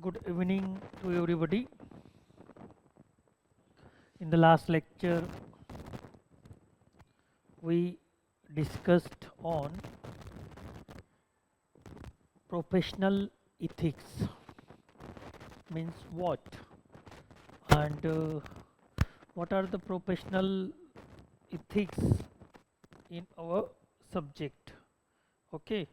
Good evening to everybody. In the last lecture, we discussed on professional ethics means what, and what are the professional ethics in our subject. Okay.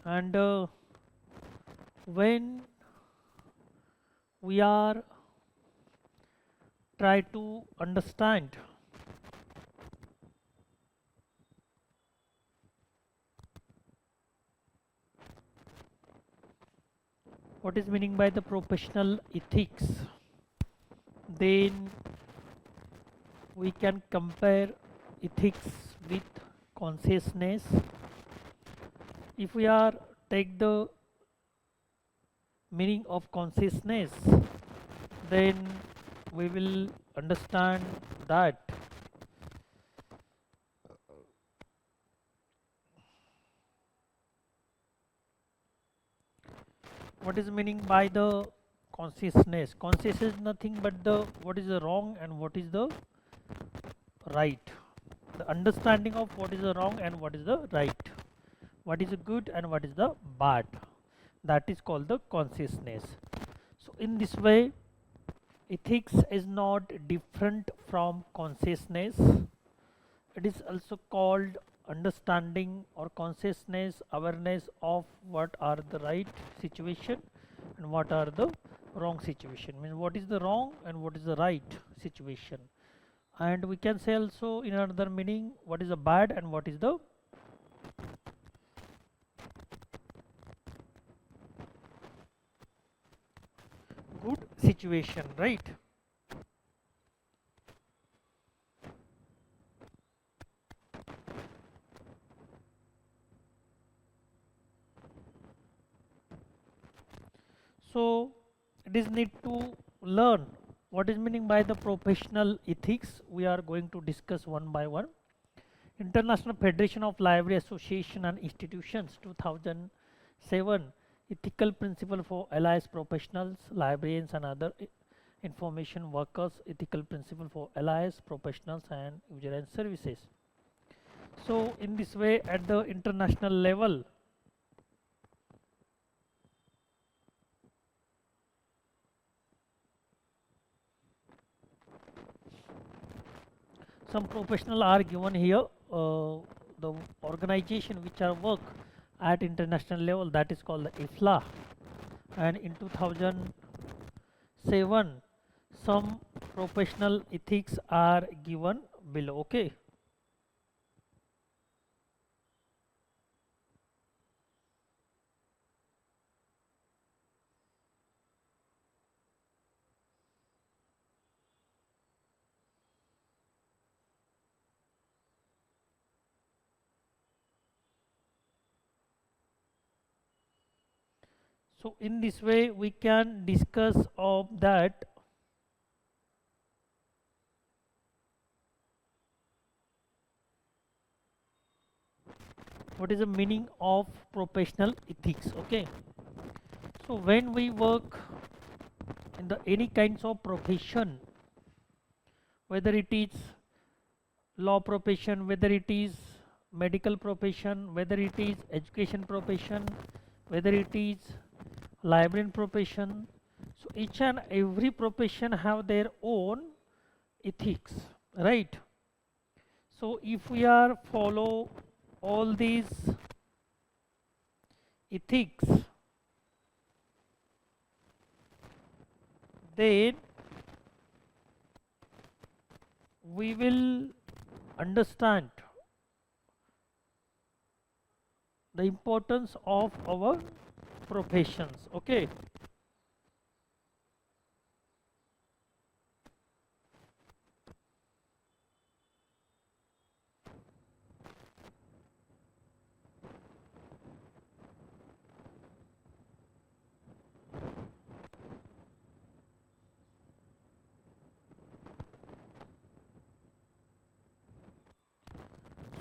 And when we are try to understand what is meaning by the professional ethics, then we can compare ethics with consciousness. If we are take the meaning of consciousness, then we will understand that what is meaning by the consciousness. Consciousness is nothing but the what is the wrong and what is the right. The understanding of what is the wrong and what is the right, what is the good and what is the bad, that is called the consciousness. So in this way, ethics is not different from consciousness. It is also called understanding or consciousness, awareness of what are the right situation and what are the wrong situation, means what is the wrong and what is the right situation. And we can say also in another meaning what is the bad and what is the good situation, right? So it is need to learn what is meaning by the professional ethics. We are going to discuss one by one. International Federation of Library Association and Institutions 2007 ethical principle for allies, professionals, librarians and other information workers, ethical principle for allies, professionals and user and services. So in this way, at the international level, some professional are given here. The organization which are work at international level, that is called the IFLA, and in 2007 some professional ethics are given below. Okay. So in this way we can discuss of that what is the meaning of professional ethics. Okay. So when we work in the any kinds of profession, whether it is law profession, whether it is medical profession, whether it is education profession, whether it is librarian profession, so each and every profession have their own ethics, right? So if we are follow all these ethics, then we will understand the importance of our professions. Okay.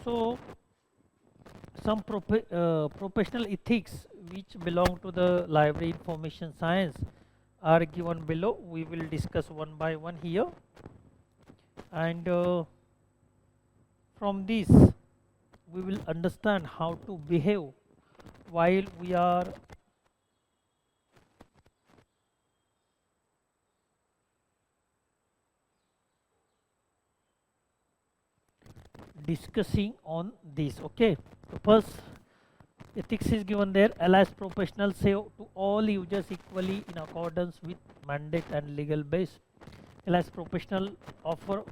So some professional ethics which belong to the library information science are given below. We will discuss one by one here, and from this we will understand how to behave while we are discussing on this. Okay, so first ethics is given there. Allies professionals say to all users equally in accordance with mandate and legal base. Allies professional offer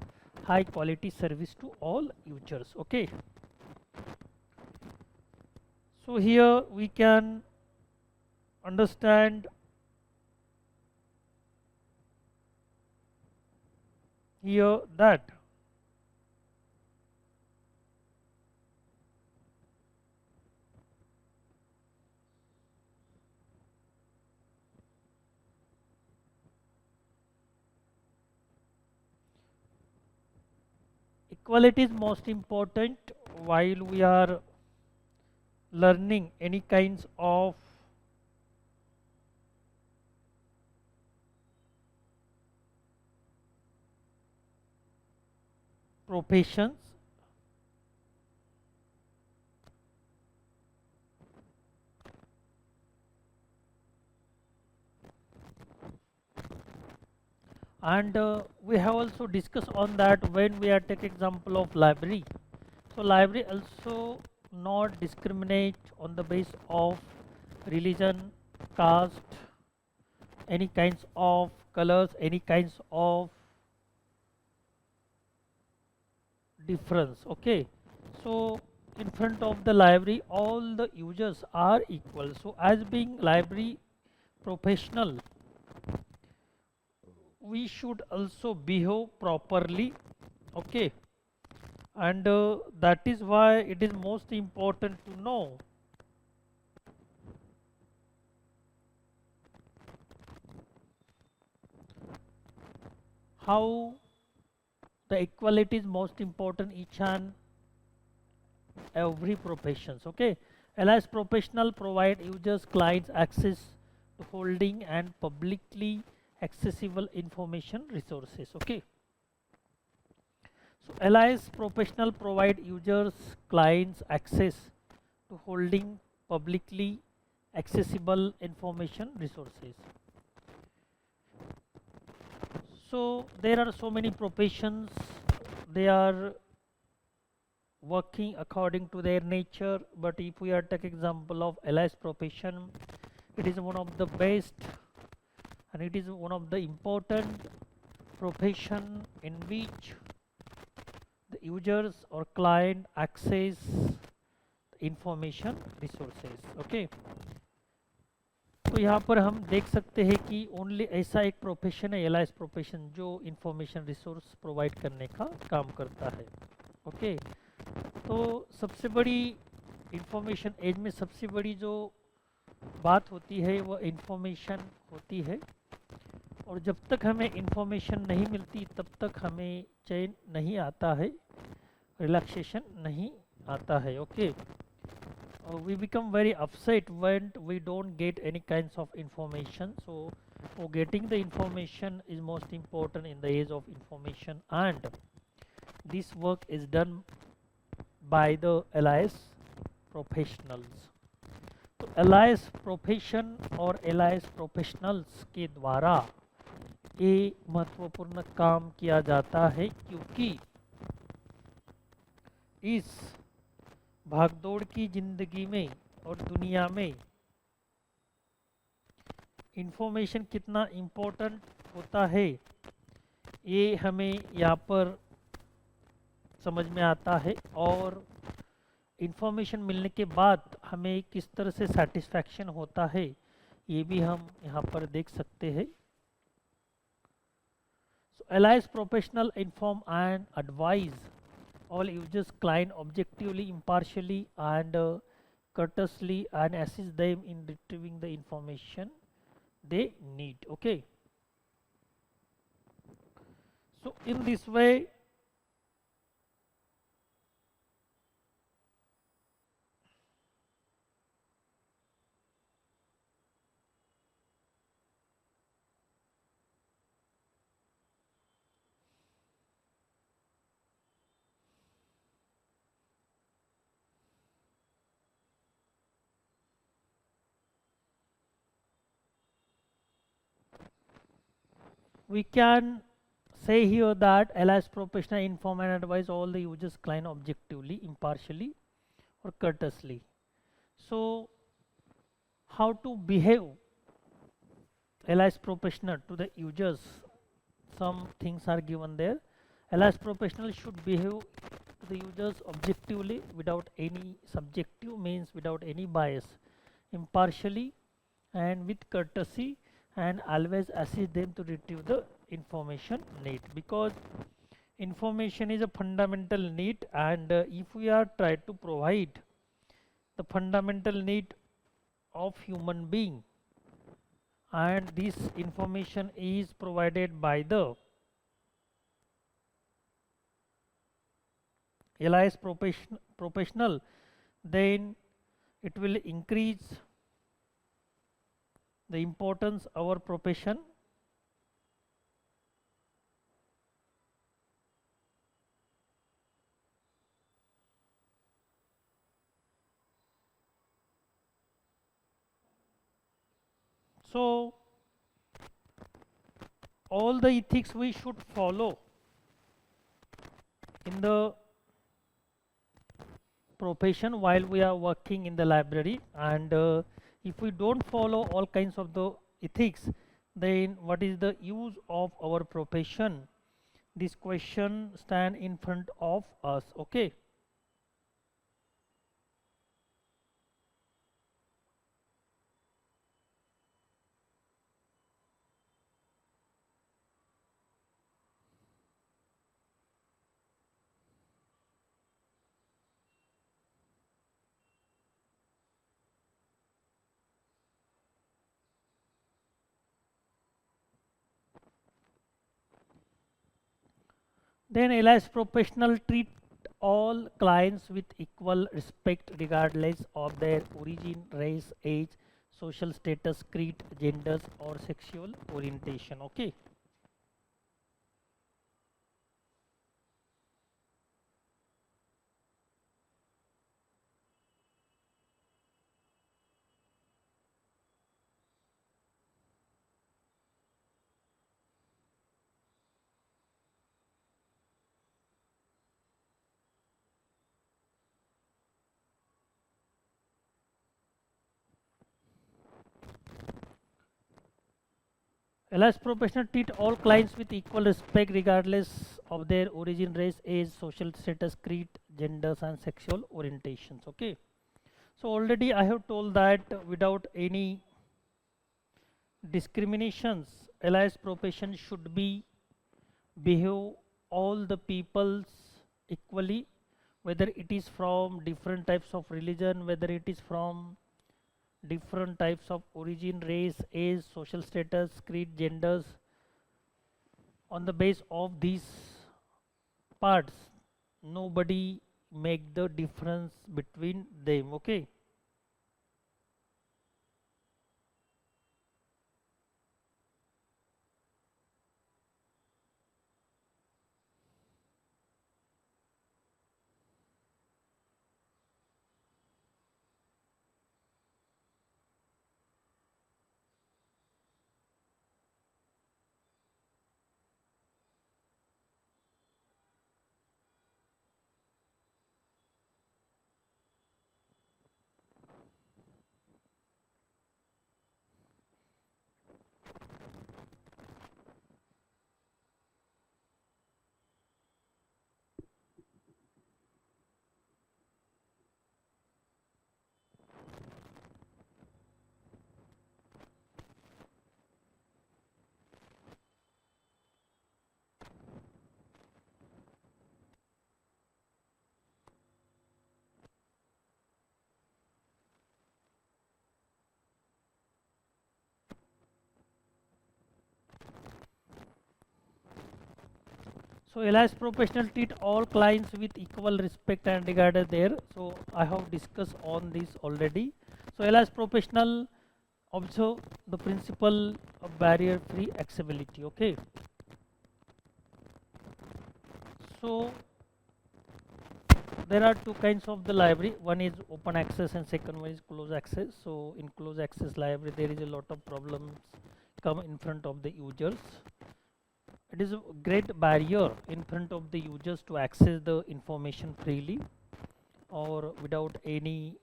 high quality service to all users. Okay, so here we can understand here that equality is most important while we are learning any kinds of professions. And we have also discussed on that when we are take example of library. So library also not discriminate on the basis of religion, caste, any kinds of colors, any kinds of difference. Okay, so in front of the library all the users are equal. So as being library professional, we should also behave properly. Okay, and that is why it is most important to know how the equality is most important each and every professions. Okay, allies professional provide users clients access to holding and publicly accessible information resources. Okay, so allies professional provide users clients access to holding publicly accessible information resources. So there are so many professions, they are working according to their nature, but if we are take example of allies profession, it is one of the best and it is one of the important profession in which the users or client access information resources. Okay, तो यहाँ पर हम देख सकते हैं कि only ऐसा एक प्रोफेशन है एलाइस प्रोफेशन जो इंफॉर्मेशन रिसोर्स प्रोवाइड करने का काम करता है. ओके, तो सबसे बड़ी इंफॉर्मेशन एज में सबसे बड़ी जो बात होती है वो इंफॉर्मेशन होती है, और जब तक हमें इंफॉर्मेशन नहीं मिलती तब तक हमें चैन नहीं आता है, रिलैक्सेशन नहीं आता है. Okay, we become very upset when we don't get any kinds of information. So getting the information is most important in the age of information, and this work is done by the allies professionals. तो allies profession और allies professionals के द्वारा ये महत्वपूर्ण काम किया जाता है, क्योंकि इस भागदौड़ की जिंदगी में और दुनिया में इंफॉर्मेशन कितना इम्पोर्टेंट होता है ये हमें यहाँ पर समझ में आता है, और इंफॉर्मेशन मिलने के बाद हमें किस तरह से सेटिस्फैक्शन होता है ये भी हम यहाँ पर देख सकते हैं. सो allies professional inform and advise all users client objectively, impartially and courteously, and assist them in retrieving the information they need. Okay, so in this way we can say here that LIS professional inform and advise all the users client objectively, impartially or courteously. So how to behave LIS professional to the users, some things are given there. LIS professional should behave to the users objectively without any subjective, means without any bias, impartially and with courtesy, and always assist them to retrieve the information need, because information is a fundamental need, and if we are try to provide the fundamental need of human being, and this information is provided by the LIS professional, then it will increase the importance of our profession. So all the ethics we should follow in the profession while we are working in the library, and if we don't follow all kinds of the ethics, then what is the use of our profession? This question stand in front of us. Okay. Then LIS professional treat all clients with equal respect regardless of their origin, race, age, social status, creed, genders or sexual orientation. Okay. LIS professional treat all clients with equal respect regardless of their origin, race, age, social status, creed, genders and sexual orientations. Okay. So already I have told that without any discriminations, LIS profession should be behave all the peoples equally, whether it is from different types of religion, whether it is from different types of origin, race, age, social status, creed, genders. On the base of these parts, nobody make the difference between them. Okay. So LIS professional treat all clients with equal respect and regarded there. So I have discussed on this already. So LIS professional observe the principle of barrier free accessibility. Okay. So there are two kinds of the library. One is open access and second one is closed access. So in closed access library there is a lot of problems come in front of the users. it is a great barrier in front of the users to access the information freely or without any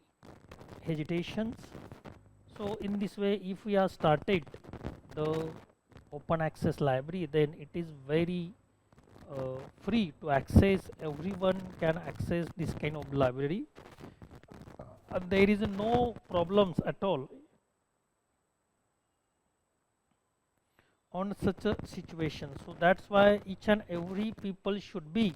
hesitations. So in this way, if we are started the open access library, then it is very free to access. Everyone can access this kind of library, and there is no problems at all on such a situation. So that's why each and every people should be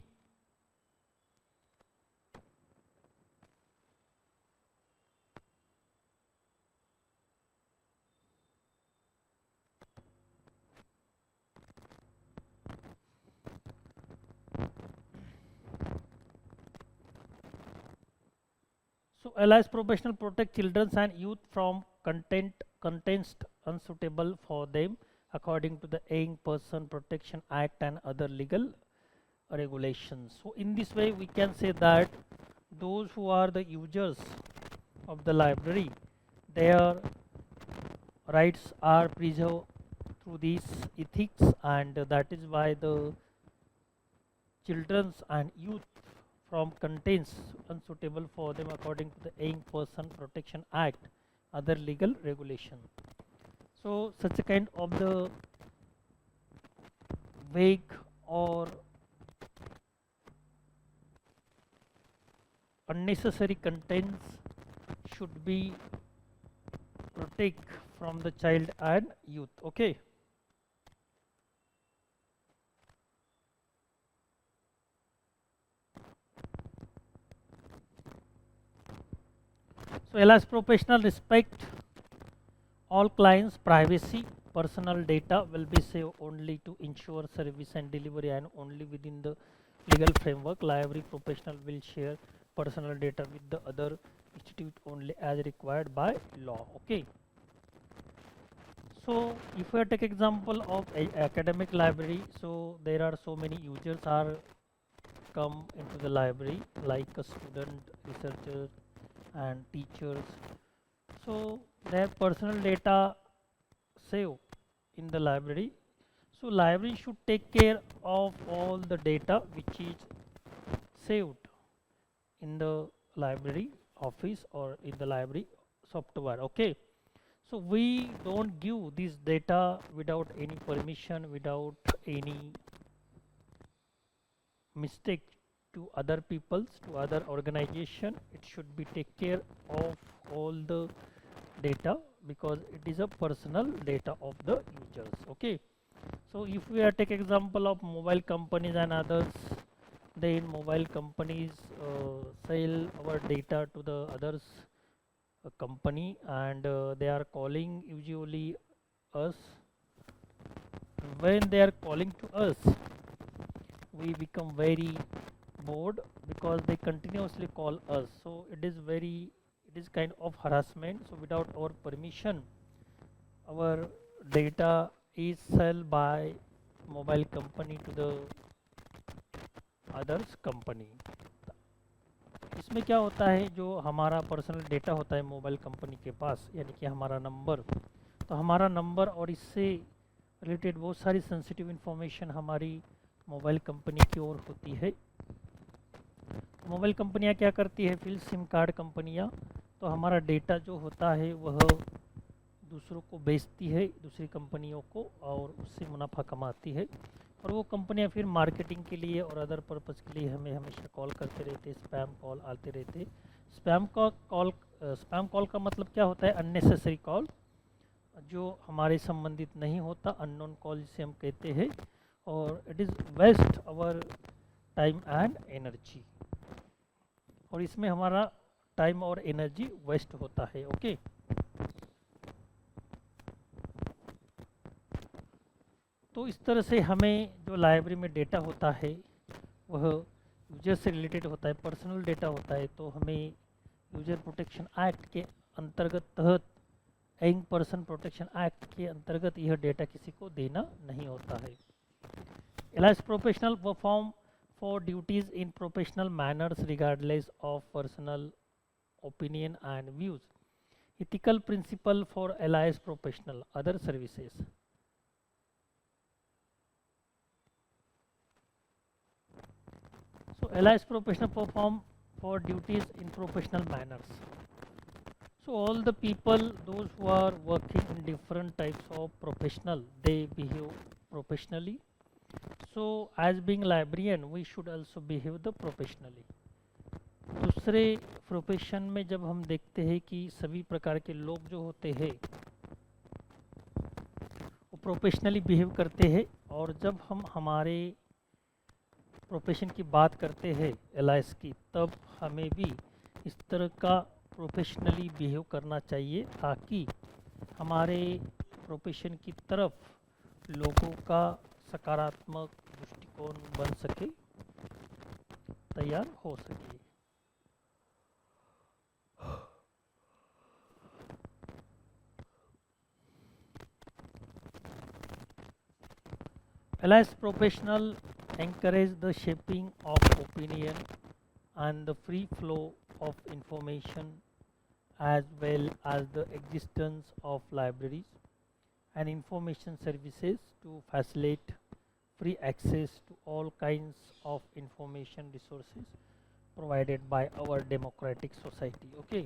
so allies professional protect children and youth from contents unsuitable for them according to the Young Person Protection Act and other legal regulations. So in this way we can say that those who are the users of the library, their rights are preserved through these ethics, and that is why the children's and youth from contents unsuitable for them according to the Young Person Protection Act, other legal regulation. So such a kind of the vague or unnecessary contents should be protect from the child and youth. Okay. So LS professional respect all clients privacy. Personal data will be saved only to ensure service and delivery and only within the legal framework. Library professional will share personal data with the other institute only as required by law. Okay. So if we take example of academic library, so there are so many users are come into the library like a student, researcher and teachers. So their personal data saved in the library. So library should take care of all the data which is saved in the library office or in the library software. Okay. So we don't give this data without any permission, without any mistake to other peoples, to other organization. It should be take care of all the data because it is a personal data of the users. Okay. So if we are take example of mobile companies and others, then mobile companies sell our data to the others company, and they are calling usually us. When they are calling to us, we become very bored because they continuously call us. So it is kind of harassment. So without our permission, our data is sold by mobile company to the others company. इसमें क्या होता है, जो हमारा personal data होता है mobile company के पास, यानी कि हमारा नंबर, तो हमारा नंबर और इससे रिलेटेड बहुत सारी सेंसिटिव इन्फॉर्मेशन हमारी मोबाइल कंपनी की ओर होती है। मोबाइल कंपनियां क्या करती है, फिर सिम कार्ड कंपनियां, तो हमारा डेटा जो होता है वह दूसरों को बेचती है, दूसरी कंपनियों को, और उससे मुनाफा कमाती है। और वो कंपनियां फिर मार्केटिंग के लिए और अदर पर्पज़ के लिए हमें हमेशा कॉल करते रहते, स्पैम कॉल आते रहते। स्पैम कॉल का मतलब क्या होता है, अननेसेसरी कॉल, जो हमारे संबंधित नहीं होता, अननोन कॉल जिसे हम कहते हैं, और it is waste our time and energy, और इसमें हमारा टाइम और एनर्जी वेस्ट होता है। ओके। तो इस तरह से हमें जो लाइब्रेरी में डेटा होता है वह यूजर से रिलेटेड होता है, पर्सनल डेटा होता है, तो हमें यूजर प्रोटेक्शन एक्ट के अंतर्गत तहत, यंग पर्सन प्रोटेक्शन एक्ट के अंतर्गत यह डेटा किसी को देना नहीं होता है। Allies professional perform for duties in professional manners regardless of personal opinion and views. Ethical principle for allies professional other services. allies professional perform for duties in professional manners. So all the people, those who are working in different types of professional, they behave professionally. So as being librarian, we should also behave the professionally. दूसरे profession में जब हम देखते हैं कि सभी प्रकार के लोग जो होते हैं वो प्रोफेशनली बिहेव करते हैं, और जब हम हमारे प्रोफेशन की बात करते हैं एलाइस की, तब हमें भी इस तरह का प्रोफेशनली बिहेव करना चाहिए ताकि हमारे प्रोफेशन की तरफ लोगों का सकारात्मक दृष्टिकोण बन सके, तैयार हो सके। Allies professional encourage the shaping of opinion and the free flow of information, as well as the existence of libraries and information services to facilitate free access to all kinds of information resources provided by our democratic society. Okay.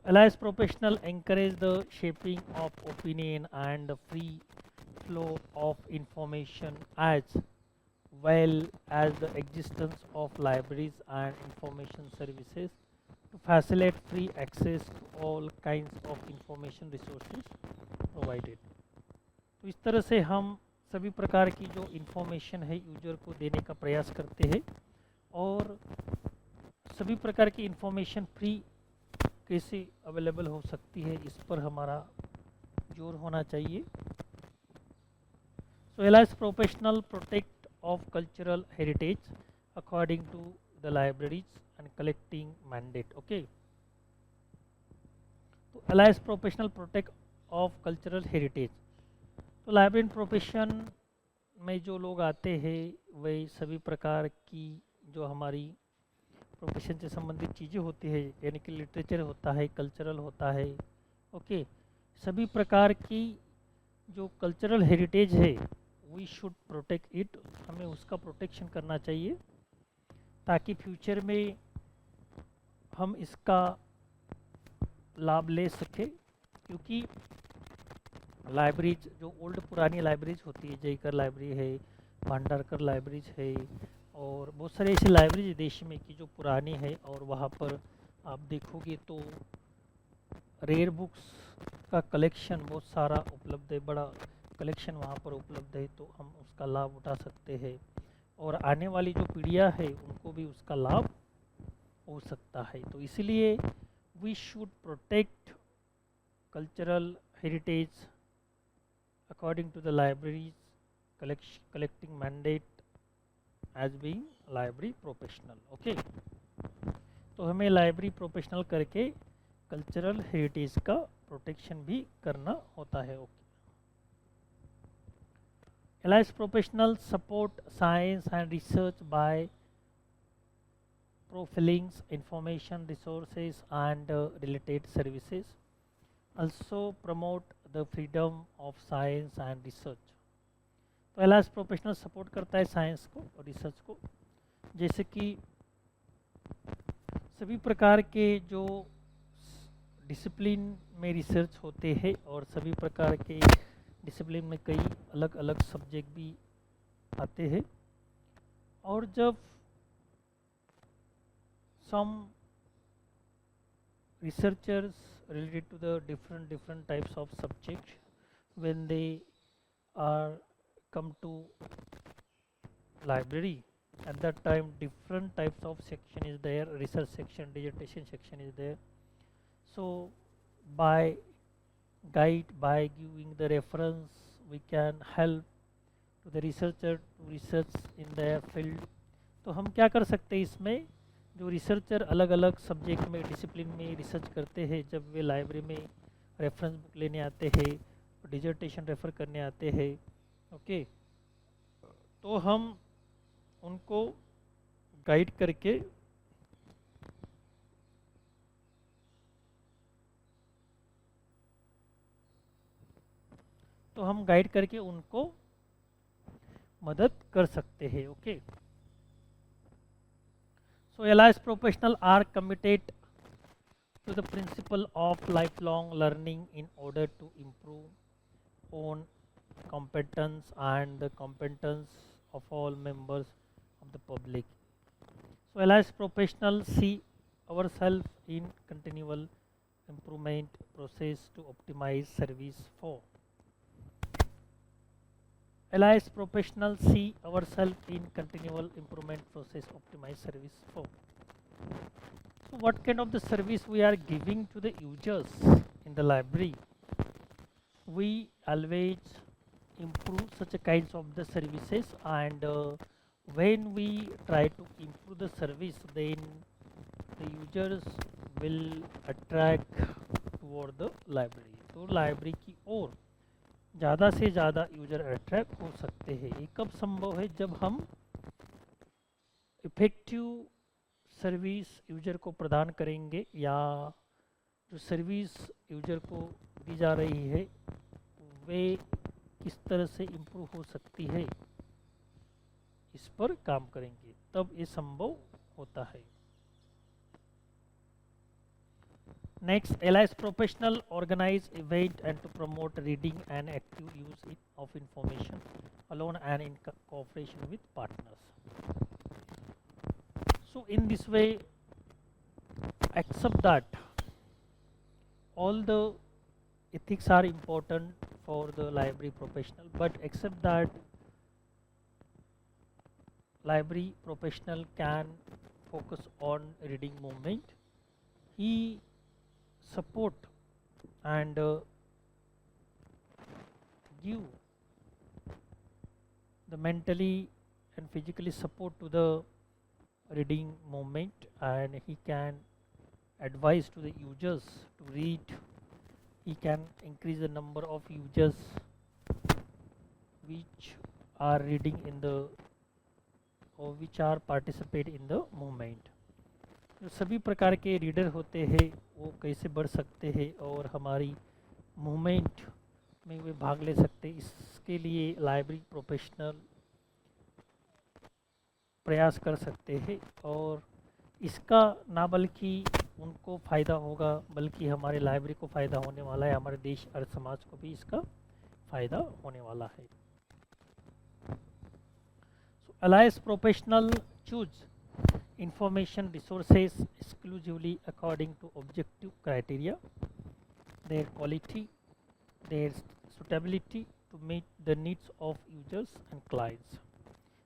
Allies professional encourage the shaping of opinion and the free flow of information, as well as the existence of libraries and information services to facilitate free access to all kinds of information resources provided. तो इस तरह से हम सभी प्रकार की जो information है यूजर को देने का प्रयास करते हैं, और सभी प्रकार की इंफॉर्मेशन फ्री कैसे अवेलेबल हो सकती है इस पर हमारा जोर होना चाहिए। So alias professional protect of cultural heritage according to the libraries and collecting mandate. Okay, तो alias professional protect of cultural heritage, तो लाइब्रेरी प्रोफेशन में जो लोग आते हैं वे सभी प्रकार की जो हमारी प्रोफेशन से संबंधित चीज़ें होती है, यानी कि लिटरेचर होता है, कल्चरल होता है, ओके, सभी प्रकार की जो कल्चरल हेरिटेज है वी शुड प्रोटेक्ट इट, हमें उसका प्रोटेक्शन करना चाहिए ताकि फ्यूचर में हम इसका लाभ ले सकें। क्योंकि लाइब्रेरीज जो ओल्ड पुरानी लाइब्रेरीज होती है, जयकर लाइब्रेरी है, भांडारकर लाइब्रेरीज है, और बहुत सारे ऐसे लाइब्रेरीज देश में की जो पुरानी है, और वहाँ पर आप देखोगे तो रेयर बुक्स का कलेक्शन बहुत सारा उपलब्ध है, बड़ा कलेक्शन वहाँ पर उपलब्ध है, तो हम उसका लाभ उठा सकते हैं, और आने वाली जो पीढ़ियाँ है उनको भी उसका लाभ हो सकता है। तो इसलिए we should protect cultural heritage according to the libraries collecting mandate as being library professional। Okay, तो हमें लाइब्रेरी प्रोफेशनल करके कल्चरल हेरिटेज का प्रोटेक्शन भी करना होता है। Okay, allies professional support science and research by profiling information resources and related services, also promote the freedom of science and research। तो alias professional support करता है साइंस को और रिसर्च को, जैसे कि सभी प्रकार के जो डिसिप्लिन में रिसर्च होते हैं, और सभी प्रकार के डिसिप्लिन में कई अलग अलग सब्जेक्ट भी आते हैं, और जब some researchers related to the different types of subjects, when they are come to library, at that time different types of section is there, research section, dissertation section is there. So by giving the reference, we can help to the researcher to research in their field। तो हम क्या कर सकते हैं इसमें, जो researcher अलग अलग सब्जेक्ट में डिसिप्लिन में रिसर्च करते हैं, जब वे लाइब्रेरी में रेफरेंस बुक लेने आते हैं, डिजर्टेशन रेफ़र करने आते हैं, ओके, तो हम उनको गाइड करके उनको मदद कर सकते हैं. Okay, so LIS professional are committed to the principle of lifelong learning in order to improve own competence and the competence of all members of the public. So LIS professionals see ourselves in continual improvement process to optimize service for. LIS professionals see ourselves in continual improvement process optimize service for. So what kind of the service we are giving to the users in the library? We always improve such a kinds of the services, and when we try to improve the service, then the users will attract toward the library. तो library की ओर ज़्यादा से ज़्यादा user attract हो सकते हैं. ये कब संभव है? जब हम इफेक्टिव सर्विस यूजर को प्रदान करेंगे, या जो सर्विस यूजर को दी जा रही है वे किस तरह से इम्प्रूव हो सकती है, इस पर काम करेंगे, तब ये संभव होता है. Next, LIS professional organize event and to promote reading and active use of information alone and in cooperation with partners. So in this way, accept that all the ethics are important for the library professional, but accept that library professional can focus on reading movement. He support and give the mentally and physically support to the reading movement, and he can advise to the users to read. He can increase the number of users which are reading in the or which are participate in the movement. जो सभी प्रकार के reader होते हैं वो कैसे बढ़ सकते हैं और हमारी मूवमेंट में वे भाग ले सकते हैं, इसके लिए लाइब्रेरी प्रोफेशनल प्रयास कर सकते हैं. और इसका ना बल्कि उनको फ़ायदा होगा, बल्कि हमारे लाइब्रेरी को फ़ायदा होने वाला है, हमारे देश और समाज को भी इसका फ़ायदा होने वाला है. So LIS professional choose information resources exclusively according to objective criteria, their quality, their suitability to meet the needs of users and clients.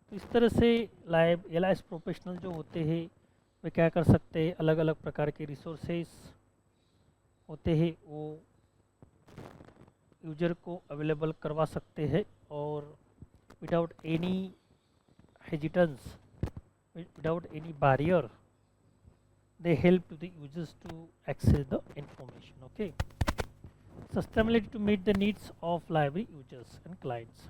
तो इस तरह से LIS प्रोफेशनल जो होते हैं वे क्या कर सकते हैं, अलग अलग प्रकार के रिसोर्सेस होते हैं वो यूजर को अवेलेबल करवा सकते हैं, और without any hesitance, without any barrier, they help to the users to access the information. Okay, sustainability to meet the needs of library users and clients.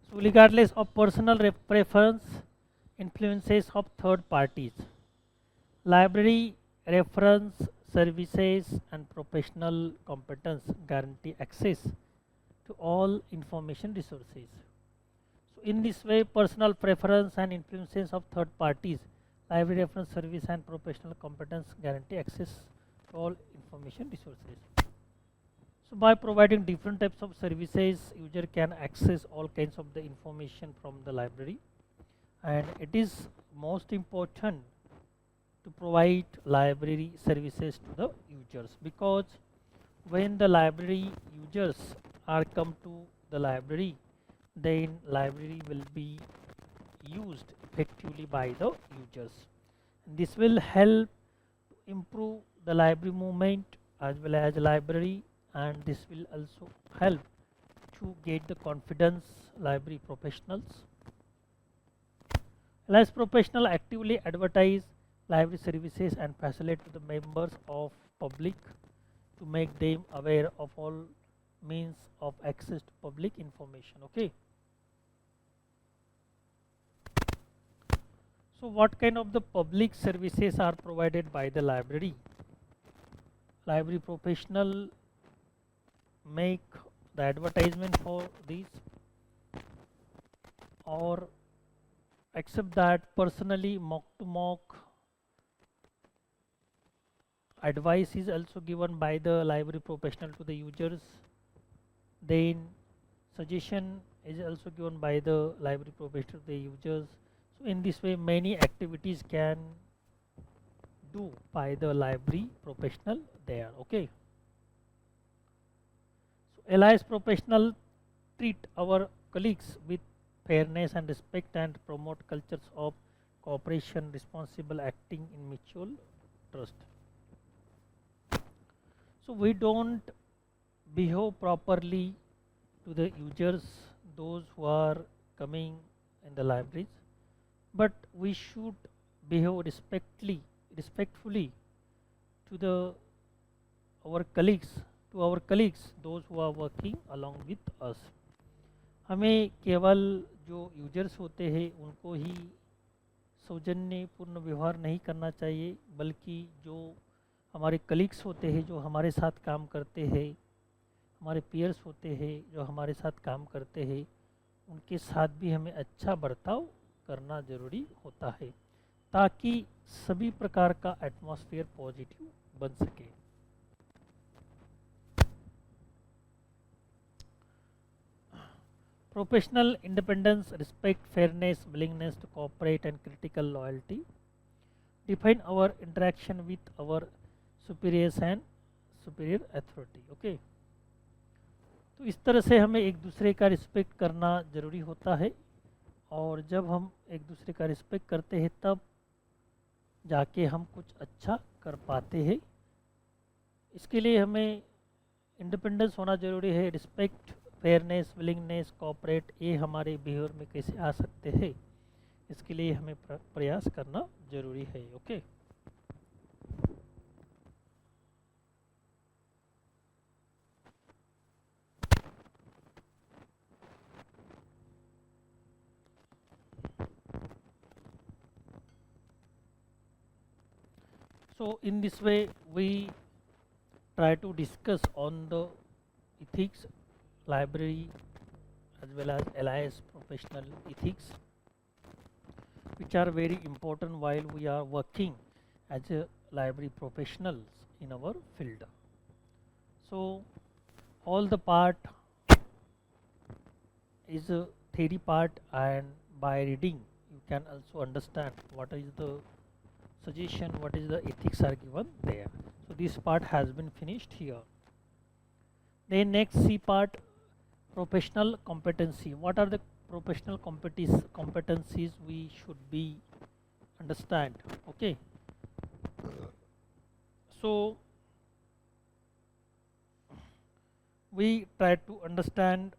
So regardless of personal preference, influences of third parties, library reference services and professional competence guarantee access to all information resources. So in this way, personal preference and influences of third parties, library reference service and professional competence guarantee access to all information resources. So by providing different types of services, user can access all kinds of the information from the library, and it is most important to provide library services to the users, because when the library users are come to the library, then library will be used effectively by the users, and this will help to improve the library movement as well as library, and this will also help to get the confidence library professionals. LIS professional actively advertise library services and facilitate to the members of public to make them aware of all means of access to public information. Okay, so what kind of the public services are provided by the library? library professional make the advertisement for these, or accept that personally mock to mock advice is also given by the library professional to the users. Then suggestion is also given by the library professional to the users. So in this way many activities can do by the library professional there. Okay, so LIS professional treat our colleagues with fairness and respect and promote cultures of cooperation, responsible acting in mutual trust. So we don't behave properly to the users, those who are coming in the libraries, but we should behave respectfully to the our colleagues, those who are working along with us. हमें केवल जो users होते हैं उनको ही सौजन्यपूर्ण व्यवहार नहीं करना चाहिए, बल्कि जो हमारे कलीग्स होते हैं, जो हमारे साथ काम करते हैं, हमारे पीयर्स होते हैं जो हमारे साथ काम करते हैं, उनके साथ भी हमें अच्छा बर्ताव करना ज़रूरी होता है ताकि सभी प्रकार का एटमॉस्फेयर पॉजिटिव बन सके। Professional independence, respect, fairness, willingness to cooperate and critical loyalty define our interaction with our superiors and superior authority. Okay, तो इस तरह से हमें एक दूसरे का रिस्पेक्ट करना ज़रूरी होता है, और जब हम एक दूसरे का रिस्पेक्ट करते हैं तब जाके हम कुछ अच्छा कर पाते हैं। इसके लिए हमें इंडिपेंडेंस होना ज़रूरी है। रिस्पेक्ट, फेयरनेस, विलिंगनेस, कोऑपरेट, ये हमारे बिहेवियर में कैसे आ सकते हैं, इसके लिए हमें प्रयास करना ज़रूरी है। Okay, so in this way we try to discuss on the ethics, library as well as LIS professional ethics, which are very important while we are working as a library professionals in our field. So all the part is a theory part, and by reading you can also understand what is the suggestion, what is the ethics are given there. So this part has been finished here. Then next C part, professional competency. What are the professional competencies we should be understand? Okay, so we try to understand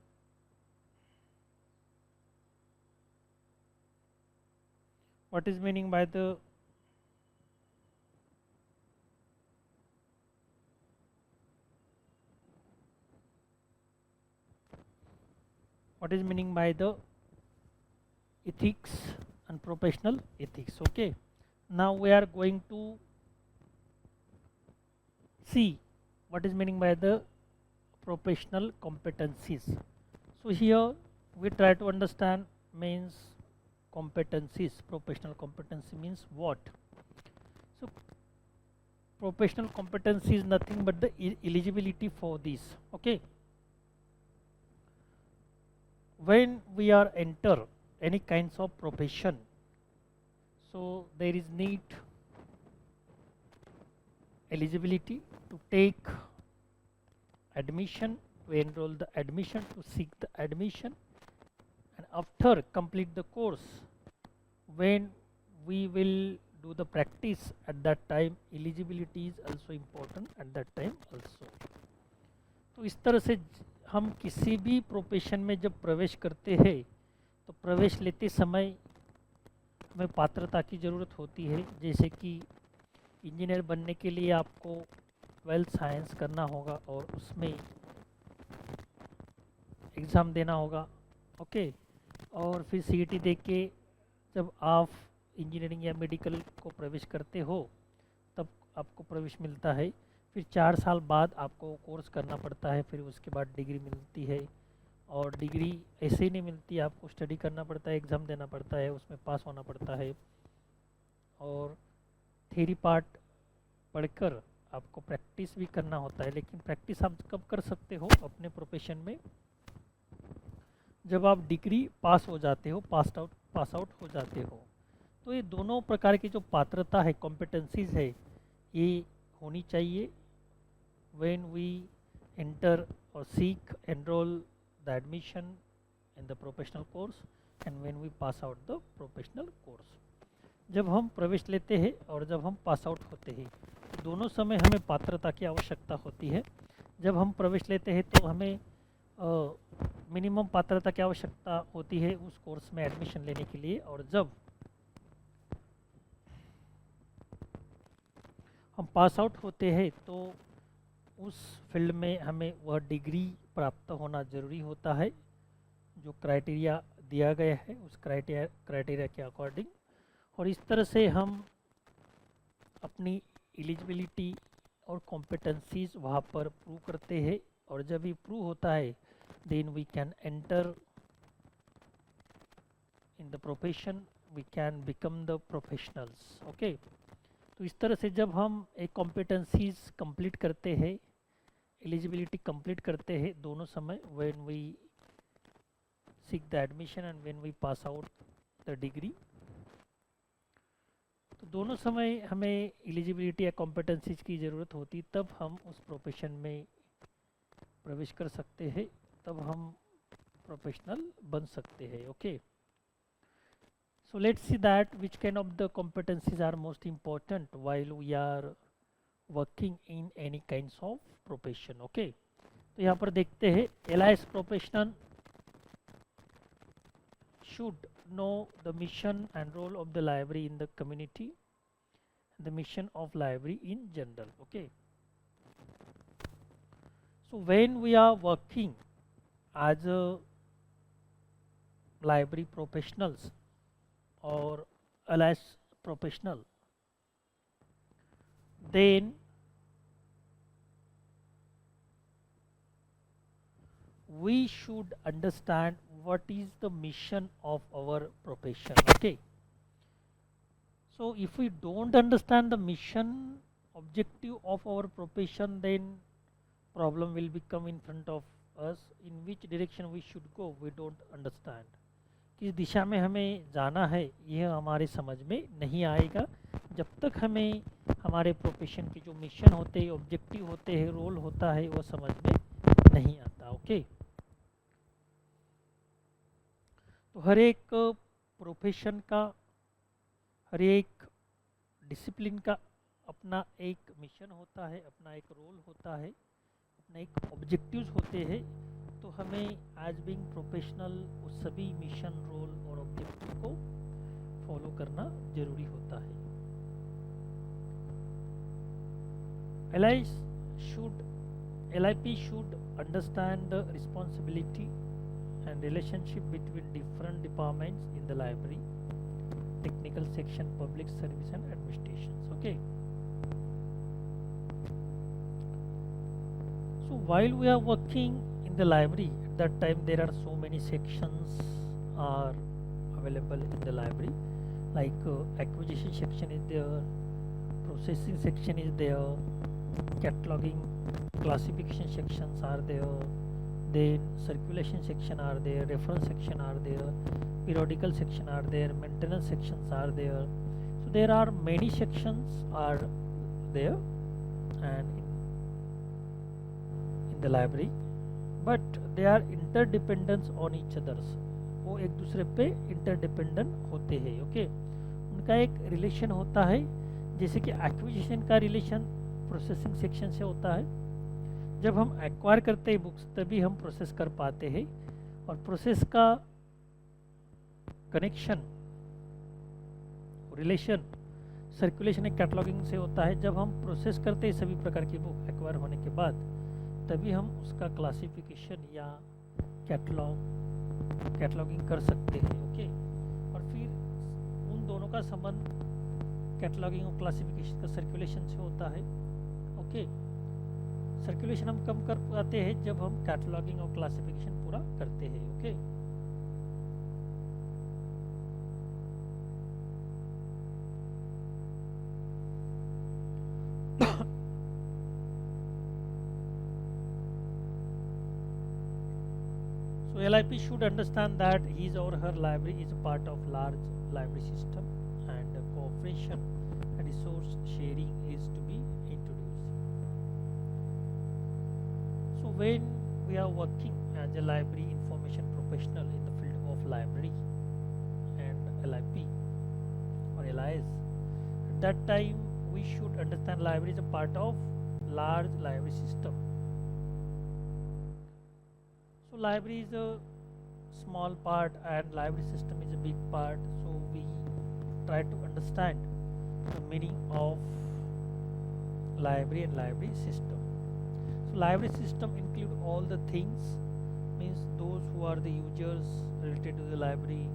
what is meaning by the ethics and professional ethics. Okay, now we are going to see what is meaning by the professional competencies. So here we try to understand means competencies. Professional competency means what? So professional competency is nothing but the eligibility for this. Okay, when we are enter any kinds of profession, so there is need eligibility to take admission, to enroll the admission, to seek the admission, and after complete the course, when we will do the practice, at that time eligibility is also important at that time also. तो इस तरह से हम किसी भी profession में जब प्रवेश करते हैं तो प्रवेश लेते समय हमें पात्रता की ज़रूरत होती है। जैसे कि इंजीनियर बनने के लिए आपको 12th साइंस करना होगा और उसमें एग्ज़ाम देना होगा। ओके, और फिर CET दे के जब आप इंजीनियरिंग या मेडिकल को प्रवेश करते हो तब आपको प्रवेश मिलता है। फिर 4 साल बाद आपको कोर्स करना पड़ता है, फिर उसके बाद डिग्री मिलती है। और डिग्री ऐसे ही नहीं मिलती, आपको स्टडी करना पड़ता है, एग्ज़ाम देना पड़ता है, उसमें पास होना पड़ता है। और थ्योरी पार्ट पढ़कर आपको प्रैक्टिस भी करना होता है, लेकिन प्रैक्टिस आप कब कर सकते हो अपने प्रोफेशन में, जब आप डिग्री पास हो जाते हो, पास आउट हो जाते हो। तो ये दोनों प्रकार की जो पात्रता है, कॉम्पिटेंसीज है, ये होनी चाहिए when we enter or seek enroll the admission in the professional course and when we pass out the professional course। जब हम प्रवेश लेते हैं और जब हम पास आउट होते हैं, दोनों समय हमें पात्रता की आवश्यकता होती है। जब हम प्रवेश लेते हैं तो हमें मिनिमम पात्रता की आवश्यकता होती है उस कोर्स में एडमिशन लेने के लिए, और जब हम पास आउट होते हैं तो उस फील्ड में हमें वह डिग्री प्राप्त होना ज़रूरी होता है जो क्राइटेरिया दिया गया है, उस क्राइटेरिया के अकॉर्डिंग। और इस तरह से हम अपनी एलिजिबिलिटी और कॉम्पिटेंसीज वहाँ पर प्रूव करते हैं, और जब ये प्रूव होता है then we can enter in the profession, we can become the professionals. Okay, तो इस तरह से जब हम एक कॉम्पिटेंसीज कंप्लीट करते हैं, एलिजिबिलिटी कंप्लीट करते हैं दोनों समय, when we seek the admission and when we pass out the degree, तो दोनों समय हमें एलिजिबिलिटी या कॉम्पिटेंसीज की ज़रूरत होती, तब हम उस प्रोफेशन में प्रवेश कर सकते हैं, तब हम प्रोफेशनल बन सकते हैं। Okay, so let's see that which kind of the competencies are most important while we are working in any kinds of profession. Okay, तो यहाँ पर देखते हैं, allies professional should know the mission and role of the library in the community, the mission of library in general. Okay, so when we are working as a library professionals or allies professional, then we should understand what is the mission of our profession. Okay, so if we don't understand the mission objective of our profession, then problem will become in front of us, in which direction we should go we don't understand। किस दिशा में हमें जाना है यह हमारे समझ में नहीं आएगा जब तक हमें हमारे प्रोफेशन के जो मिशन होते हैं, ऑब्जेक्टिव होते हैं, रोल होता है, वो समझ में नहीं आता। ओके, तो हर एक प्रोफेशन का, हर एक डिसिप्लिन का अपना एक मिशन होता है, अपना एक रोल होता है, अपना एक ऑब्जेक्टिव्स होते हैं। तो हमें एज बीइंग प्रोफेशनल उस सभी मिशन, रोल और ऑब्जेक्टिव को फॉलो करना जरूरी होता है। LIP should understand the responsibility and relationship between different departments in the library, technical section, public service and administrations। Okay, so while we are working in the library, at that time there are so many sections are available in the library, like acquisition section is there, processing section is there, cataloging, classification sections are there, then circulation section are there, reference section are there, periodical section are there, maintenance sections are there। So there are many sections are there and in the library, but they are interdependent on each others। वो एक दूसरे पे interdependent होते हैं। Okay, उनका एक relation होता है, जैसे कि एक्विजिशन का रिलेशन प्रोसेसिंग सेक्शन से होता है। जब हम एक्वायर करते हैं बुक्स तभी हम प्रोसेस कर पाते हैं, और प्रोसेस का connection, relation circulation and cataloguing से होता है। जब हम प्रोसेस करते हैं सभी प्रकार की बुक एक्वायर होने के बाद, तभी हम उसका क्लासिफिकेशन या कैटलॉगिंग कर सकते हैं। ओके, और फिर उन दोनों का संबंध कैटलॉगिंग और क्लासिफिकेशन का सर्कुलेशन से होता है। ओके, सर्कुलेशन हम कम कर पाते हैं जब हम कैटलॉगिंग और क्लासिफिकेशन पूरा करते हैं। Okay, so LIP should understand that his or her library is a part of large library system, and cooperation and resource sharing is to be introduced. So when we are working as a library information professional in the field of library and LIP or LIS, at that time we should understand library is a part of large library system. So library is a small part and library system is a big part, so we try to understand the meaning of library and library system. So library system include all the things, means those who are the users related to the library,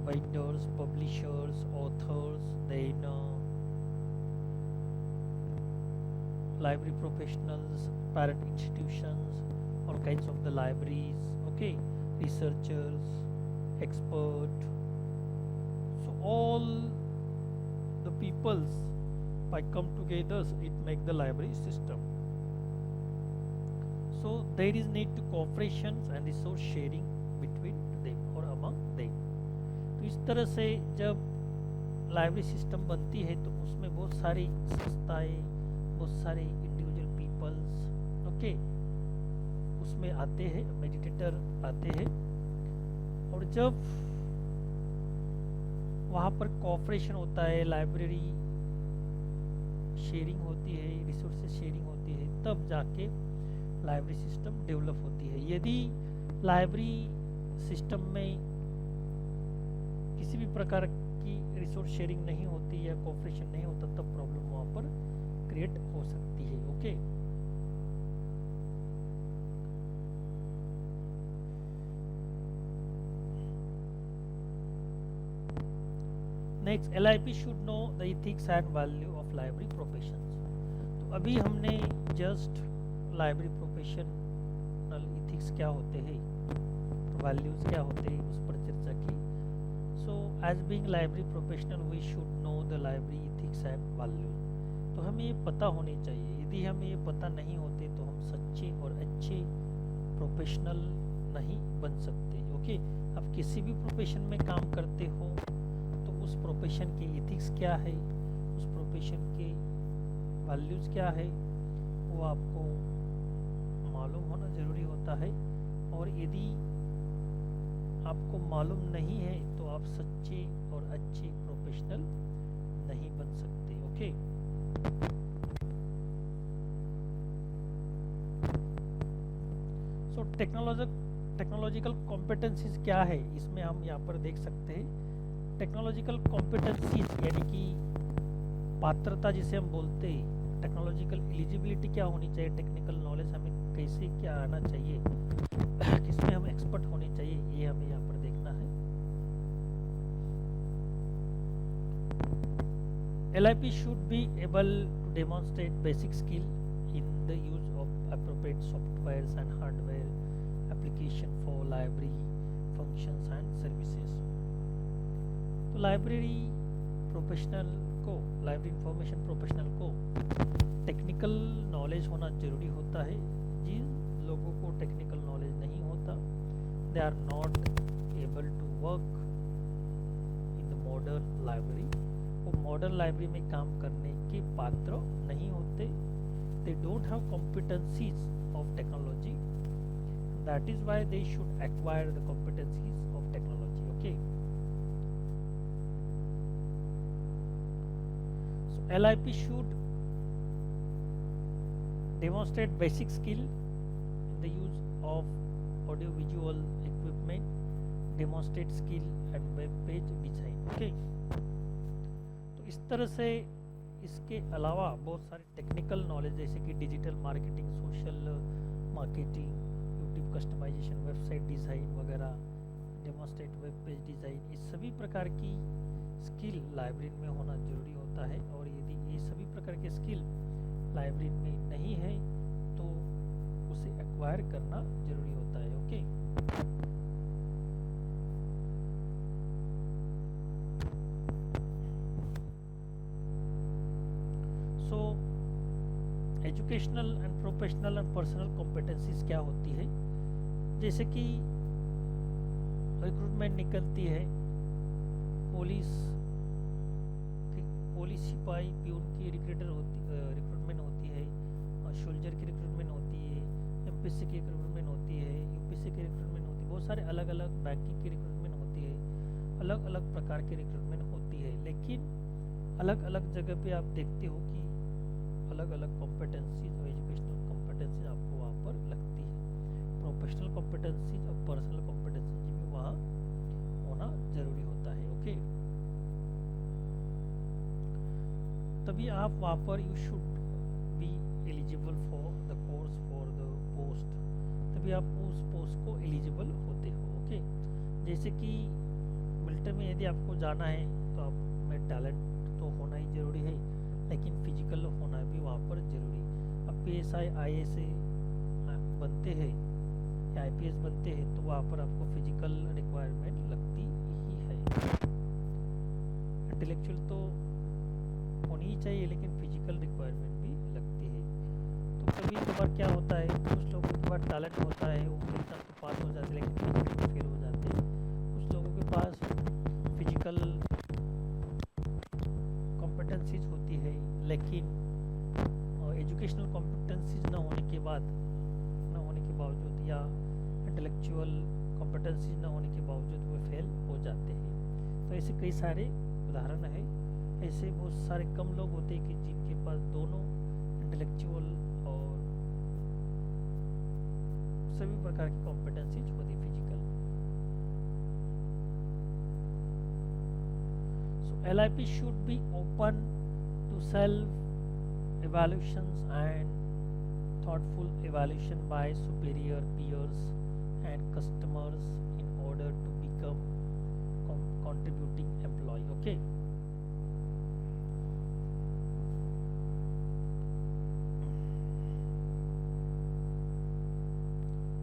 vendors, publishers, authors, then library professionals, parent institutions, all kinds of the libraries, okay, researchers, expert. So all the peoples by come together, it make the library system. So there is need to cooperations and resource sharing between them or among them. तो इस तरह से जब library system बनती है तो उसमें बहुत सारी संस्थाएं, बहुत सारे इंडिविजुअल पीपल्स, ओके, उसमें आते हैं, मेडिटेटर आते हैं, और जब वहाँ पर कोऑपरेशन होता है, लाइब्रेरी शेयरिंग होती है, रिसोर्सेज शेयरिंग होती है, तब जाके लाइब्रेरी सिस्टम डेवलप होती है। यदि लाइब्रेरी सिस्टम में किसी भी प्रकार की रिसोर्स शेयरिंग नहीं होती या कोऑपरेशन नहीं होता, तब प्रॉब्लम वहाँ पर क्रिएट हो सकती है। Okay, next, LIP should know the ethics and value of library professions. तो अभी हमने जस्ट लाइब्रेरी प्रोफेशनल इथिक्स क्या होते हैं, वैल्यूज क्या होते हैं, उस पर चर्चा की। So as being library professional we should know the library ethics and values. तो हमें ये पता होनी चाहिए, यदि हमें ये पता नहीं होते तो हम सच्चे और अच्छे प्रोफेशनल नहीं बन सकते। ओके, आप किसी भी प्रोफेशन में काम करते हो तो उस प्रोफेशन के इथिक्स क्या है, उस प्रोफेशन के वैल्यूज क्या है, वो आपको मालूम होना ज़रूरी होता है। और यदि आपको मालूम नहीं है तो आप सच्चे और अच्छे प्रोफेशनल नहीं बन सकते। ओके, सो टेक्नोलॉजिकल कॉम्पिटेंसीज क्या है, इसमें हम यहाँ पर देख सकते हैं। टेक्नोलॉजिकल कॉम्पिटेंसीज यानी कि पात्रता जिसे हम बोलते हैं, टेक्नोलॉजिकल एलिजिबिलिटी क्या होनी चाहिए, टेक्निकल नॉलेज हमें कैसे क्या आना चाहिए, किसमें हम एक्सपर्ट होने चाहिए, ये हमें यहाँ पर देखना है। LIP should be able to demonstrate basic skill in the use of appropriate softwares and hardware application for library functions and services। तो लाइब्रेरी प्रोफेशनल को, लाइब्रेरी इंफॉर्मेशन प्रोफेशनल को टेक्निकल नॉलेज होना जरूरी होता है। जिन लोगों को टेक्निकल नॉलेज नहीं होता, they are not able to work in the modern library. वो मॉडर्न लाइब्रेरी में काम करने के पात्र नहीं होते। They don't have competencies of technology, that is why they should acquire the competencies of technology. Okay, LIP should demonstrate basic skill in the use of audiovisual equipment, demonstrate skill and web page design। okay? तो इस तरह से इसके अलावा बहुत सारे technical knowledge जैसे कि digital marketing, social marketing, YouTube customization, website design वगैरह, डेमोस्ट्रेट वेब पेज डिज़ाइन, इस सभी प्रकार की स्किल लाइब्रेरी में होना जरूरी होता है। और यदि ये सभी प्रकार के स्किल लाइब्रेरी में नहीं है तो उसे एक्वायर करना जरूरी होता है। Okay, so educational and professional and personal competencies क्या होती है? जैसे कि रिक्रूटमेंट निकलती है, पुलिस पुलिस सिपाही प्यून की रिक्रूटमेंट होती है, सोल्जर की रिक्रूटमेंट होती है, एमपीएससी की रिक्रूटमेंट होती है, यूपीएससी की रिक्रूटमेंट होती है, बहुत सारे अलग अलग बैंकिंग की रिक्रूटमेंट होती है, अलग अलग प्रकार की रिक्रूटमेंट होती है। लेकिन अलग अलग जगह पे आप देखते हो कि अलग अलग कॉम्पिटेंसीज और एजुकेशनल कॉम्पिटेंसीज आपको वहाँ पर लगती है। प्रोफेशनल कॉम्पिटेंसीज और पर्सनल कॉम्पिटेंसीज भी वहाँ होना जरूरी होता है। ओके, तभी आप वहाँ पर you should be eligible for the course for the post, तभी आप उस पोस्ट को एलिजिबल होते हो। ओके, जैसे कि मिलिट्री में यदि आपको जाना है तो आप में टैलेंट तो होना ही जरूरी है, लेकिन फिजिकल होना भी वहाँ पर जरूरी है। अब पीएसआई आईएएस बनते हैं या आईपीएस बनते हैं तो वहाँ पर आपको फिजिकल रिक्वायरमेंट लगती ही है। इंटेलेक्चुअल तो होनी ही चाहिए, लेकिन फिजिकल रिक्वायरमेंट भी लगती है। तो कभी कभार क्या होता है, कुछ लोगों के पास टैलेंट होता है, वो एग्जाम तो पास हो जाते हैं लेकिन फिजिकल में फेल हो जाते हैं। कुछ लोगों के पास फिजिकल कॉम्पिटेंसीज होती है, लेकिन एजुकेशनल कॉम्पिटेंसीज न होने के बावजूद या इंटेलेक्चुअल कॉम्पिटेंसीज न होने के बावजूद वो फेल हो जाते हैं। तो ऐसे कई सारे उदाहरण है। ऐसे बहुत सारे कम लोग होते हैं कि जिनके पास दोनों इंटेलेक्चुअल और सभी प्रकार की कॉम्पिटेंसीज होती physical. So LIP should be open to self evaluations and thoughtful evaluation by superior peers and customers in order to become contributing employee. Okay,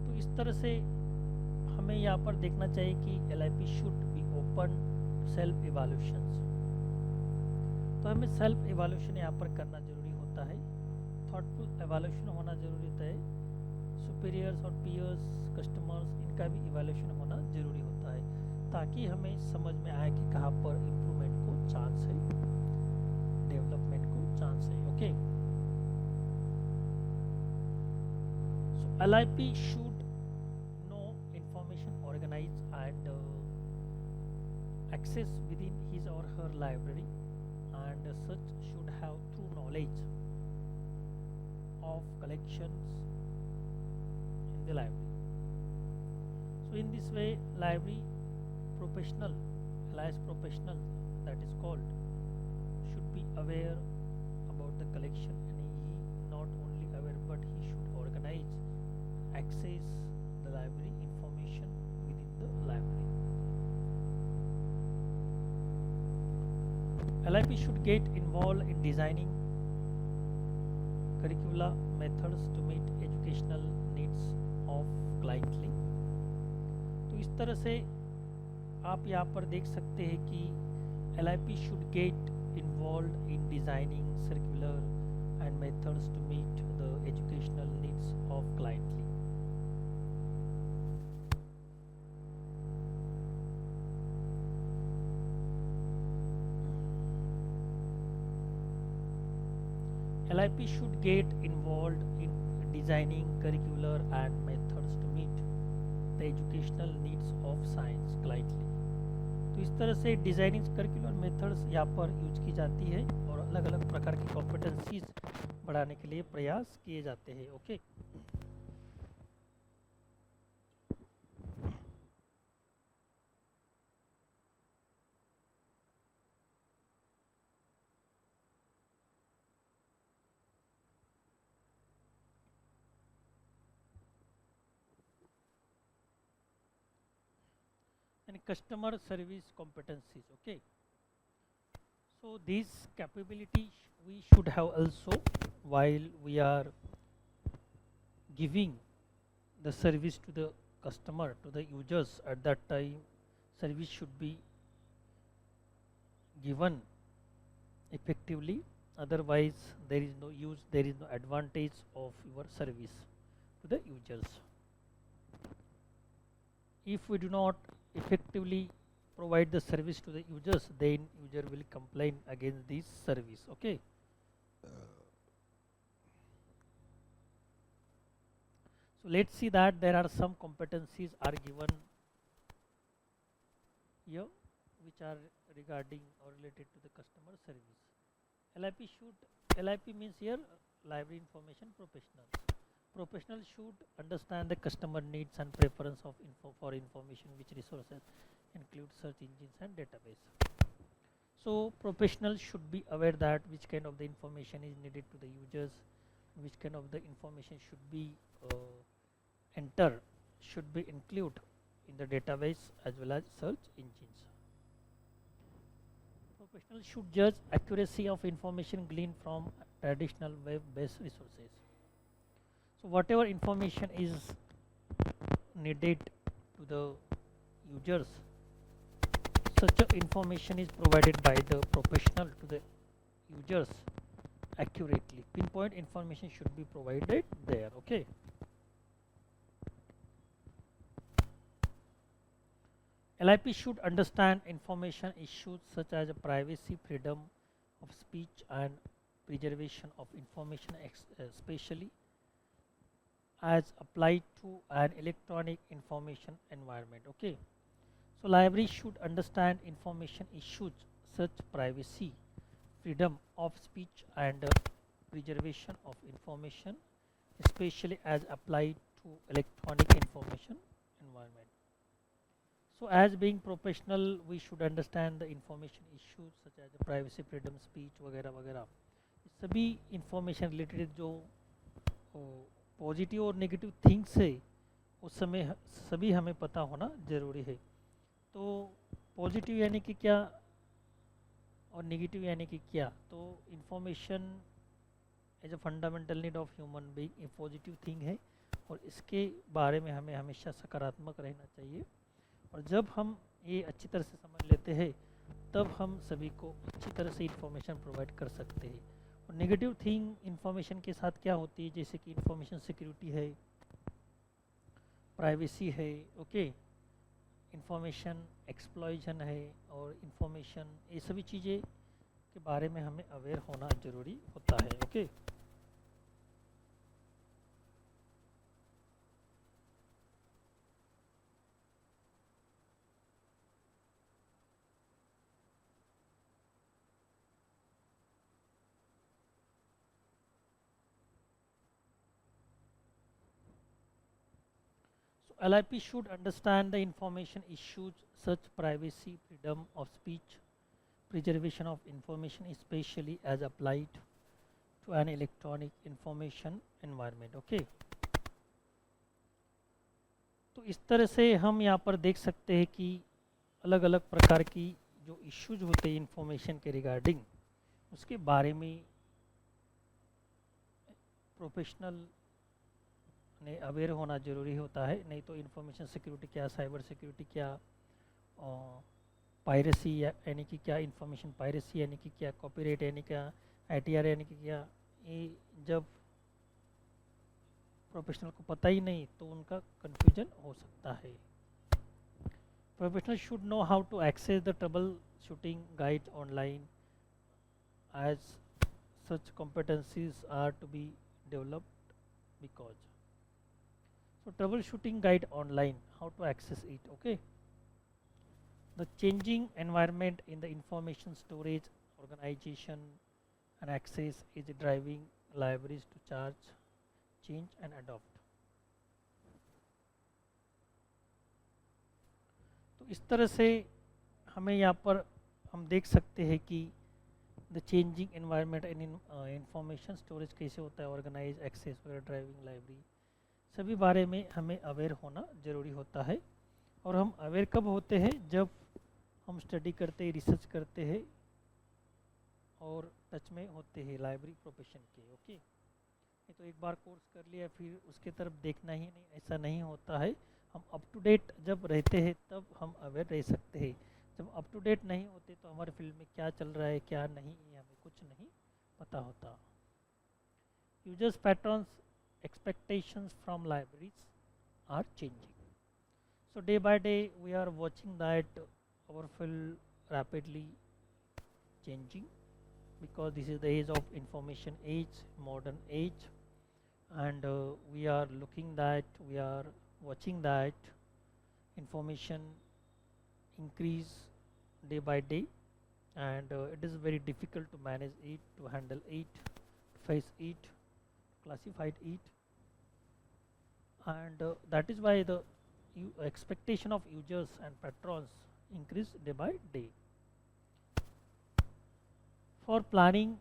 तो इस तरह से हमें यहाँ पर देखना चाहिए कि LIP should be open self evaluations. तो हमें सेल्फ इवैल्यूएशन यहाँ पर करना जरूरी होता है, थॉटफुल इवैल्यूएशन होना जरूरी होता है, सुपीरियर्स और पीयर्स कस्टमर्स इनका भी इवैल्यूएशन होना जरूरी होता है, ताकि हमें समझ में आए कि कहाँ पर इम्प्रूवमेंट को चांस है, डेवलपमेंट को चांस है। Okay, so LIP should know information organize and access within his or her library, and such should have true knowledge of collections in the library. So in this way, library professional, LIS professional that is called, should be aware about the collection, and he not only aware but he should organize, access the library information within the library. LIP should get involved in designing curricula methods to meet educational needs of cliently. तो इस तरह से आप यहाँ पर देख सकते हैं कि LIP should get involved in designing circular and methods to meet the educational needs of cliently. LIP should get involved in designing curricular and methods to meet the educational needs of science cliently. तो इस तरह से designing curricular methods यहाँ पर use की जाती है और अलग अलग प्रकार की कॉम्पिटेंसीज बढ़ाने के लिए प्रयास किए जाते हैं। Okay, and customer service competencies. Okay, so these capabilities we should have also while we are giving the service to the customer, to the users, at that time service should be given effectively, otherwise there is no use, there is no advantage of your service to the users. If we do not effectively provide the service to the users, then user will complain against this service. Okay. So let's see that there are some competencies are given here which are regarding or related to the customer service. LIP means here library information professional. Professional should understand the customer needs and preference of for information which resources include search engines and database. So professional should be aware that which kind of the information is needed to the users, which kind of the information should be enter, should be include in the database as well as search engines. Professional should judge accuracy of information gleaned from traditional web-based resources. So whatever information is needed to the users, such information is provided by the professional to the users accurately. Pinpoint information should be provided there. Okay. LIP should understand information issues such as privacy, freedom of speech and preservation of information, especially as applied to an electronic information environment. Okay. So library should understand information issues such privacy, freedom of speech and preservation of information, especially as applied to electronic information environment. So as being professional, we should understand the information issues such as privacy, freedom, speech वगैरह वगैरह, सभी information related जो positive और negative things है उस समय सभी हमें पता होना ज़रूरी है. तो पॉजिटिव यानी कि क्या और नेगेटिव यानी कि क्या. तो information as a fundamental need of human being एक पॉजिटिव थिंग है और इसके बारे में हमें हमेशा सकारात्मक रहना चाहिए. और जब हम ये अच्छी तरह से समझ लेते हैं तब हम सभी को अच्छी तरह से इंफॉर्मेशन प्रोवाइड कर सकते हैं. और नेगेटिव थिंग इंफॉर्मेशन के साथ क्या होती है, जैसे कि इंफॉर्मेशन सिक्योरिटी है, प्राइवेसी है, ओके, इंफॉर्मेशन एक्सप्लॉइजन है और इंफॉर्मेशन, ये सभी चीज़ें के बारे में हमें अवेयर होना ज़रूरी होता है. Okay. LIP should understand the information issues such privacy, freedom of speech, preservation of information, especially as applied to an electronic information environment. Okay. तो इस तरह से हम यहाँ पर देख सकते हैं कि अलग अलग प्रकार की जो इश्यूज होते हैं इंफॉर्मेशन के रिगार्डिंग, उसके बारे में प्रोफेशनल ने अवेयर होना ज़रूरी होता है. नहीं तो इंफॉर्मेशन सिक्योरिटी क्या, साइबर सिक्योरिटी क्या, पायरेसी यानी कि क्या, इंफॉर्मेशन पायरेसी यानी कि क्या, कॉपीराइट यानी क्या, ITR यानी कि क्या, ये जब प्रोफेशनल को पता ही नहीं तो उनका कन्फ्यूजन हो सकता है. Professional should know how to access the troubleshooting guide online as such competencies are to be developed because. So troubleshooting guide online, how to access it. Okay. The changing environment in the information storage, organization and access is driving libraries to charge, change and adopt. तो इस तरह से हमें यहाँ पर हम देख सकते हैं कि the changing environment in information storage कैसे होता है, ऑर्गेनाइज, एक्सेस वगैरह, ड्राइविंग लाइब्रेरी, सभी बारे में हमें अवेयर होना ज़रूरी होता है. और हम अवेयर कब होते हैं, जब हम स्टडी करते हैं, रिसर्च करते हैं और टच में होते हैं लाइब्रेरी प्रोफेशन के. ओके. ये तो एक बार कोर्स कर लिया फिर उसके तरफ देखना ही नहीं, ऐसा नहीं होता है। हम अप टू डेट जब रहते हैं तब हम अवेयर रह सकते हैं। जब अप टू डेट नहीं होते तो हमारे फील्ड में क्या चल रहा है क्या नहीं, ये हमें कुछ नहीं पता होता। Users patterns expectations from libraries are changing. So day by day we are watching that our field rapidly changing, because this is the age of information age, modern age, and we are looking that we are watching that information increase day by day, and it is very difficult to manage it, to handle it, face it, classify it, and that is why the expectation of users and patrons increase day by day. For planning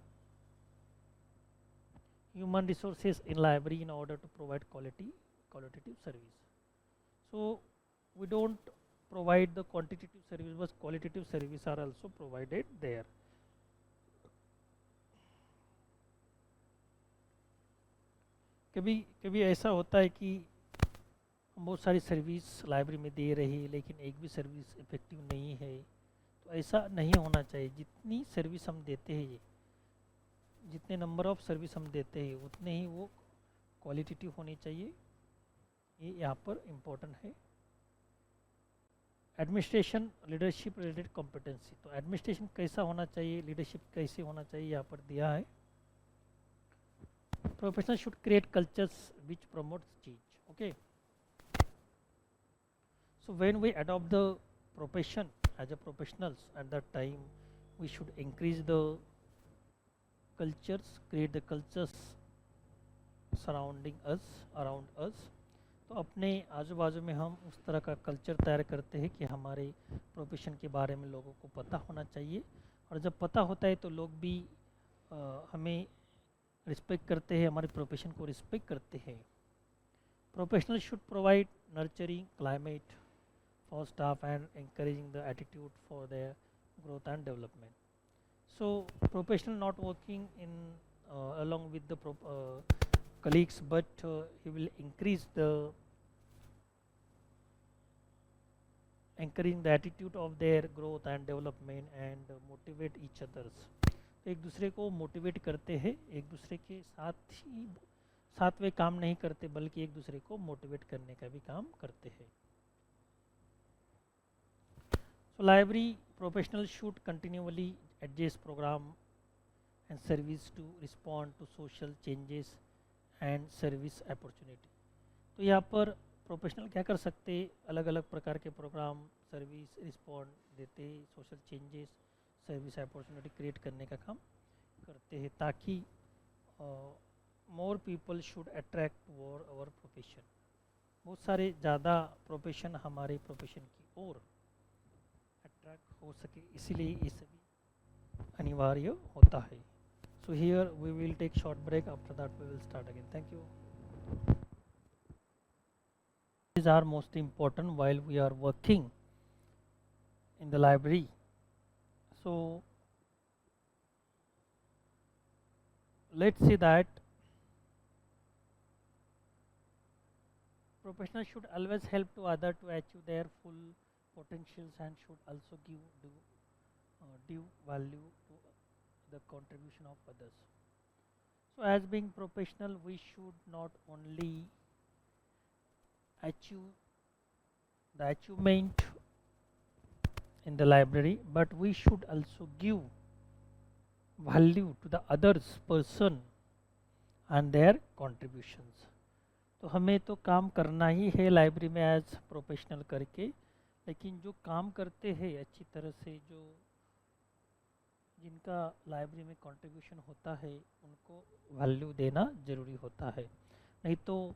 human resources in library in order to provide qualitative service. So we don't provide the quantitative service, but qualitative service are also provided there. कभी कभी ऐसा होता है कि हम बहुत सारी service library में दे रहे हैं लेकिन एक भी सर्विस इफेक्टिव नहीं है, तो ऐसा नहीं होना चाहिए। जितनी सर्विस हम देते हैं, जितने नंबर ऑफ सर्विस हम देते हैं उतने ही वो क्वालिटेटिव होनी चाहिए, ये यहाँ पर इम्पोर्टेंट है। एडमिनिस्ट्रेशन लीडरशिप रिलेटेड कॉम्पिटेंसी, तो एडमिनिस्ट्रेशन कैसा होना चाहिए, लीडरशिप कैसे होना चाहिए, यहाँ पर दिया है। Professional should create cultures which promotes change. Okay, so when we adopt the profession as a professionals, at that time we should increase the cultures, create the cultures surrounding us, around us। तो अपने आजू बाजू में हम उस तरह का culture तैयार करते हैं कि हमारे प्रोफेशन के बारे में लोगों को पता होना चाहिए, और जब पता होता है तो लोग भी हमें रिस्पेक्ट करते हैं, हमारे प्रोफेशन को रिस्पेक्ट करते हैं। Professional should provide nurturing climate for staff and encouraging the attitude for their growth and development. So professional not working in along with the colleagues, but he will increase the encouraging the attitude of their growth and development and motivate each others। तो एक दूसरे को motivate करते हैं, एक दूसरे के साथ वे काम नहीं करते बल्कि एक दूसरे को मोटिवेट करने का भी काम करते हैं। So library professionals should continually adjust program and service to respond to social changes and service opportunity। तो यहाँ पर प्रोफेशनल क्या कर सकते हैं, अलग अलग प्रकार के प्रोग्राम सर्विस रिस्पॉन्ड देते, social changes service opportunity create करने का काम करते हैं, ताकि more people should attract for our profession. बहुत सारे ज़्यादा प्रोफेशन हमारे प्रोफेशन की ओर अट्रैक्ट हो सके, इसीलिए ये सभी अनिवार्य होता है। So here we will take short break, after that we will start again. Thank you. These are most important while we are working in the library। So let's say that professionals should always help to other to achieve their full potentials and should also give due value to the contribution of others। So as being professional, we should not only achieve the achievement in the library, but we should also give value to the others person and their contributions। तो हमें तो काम करना ही है library में as professional करके, लेकिन जो काम करते हैं अच्छी तरह से, जो जिनका लाइब्रेरी में कंट्रीब्यूशन होता है उनको वैल्यू देना ज़रूरी होता है। नहीं तो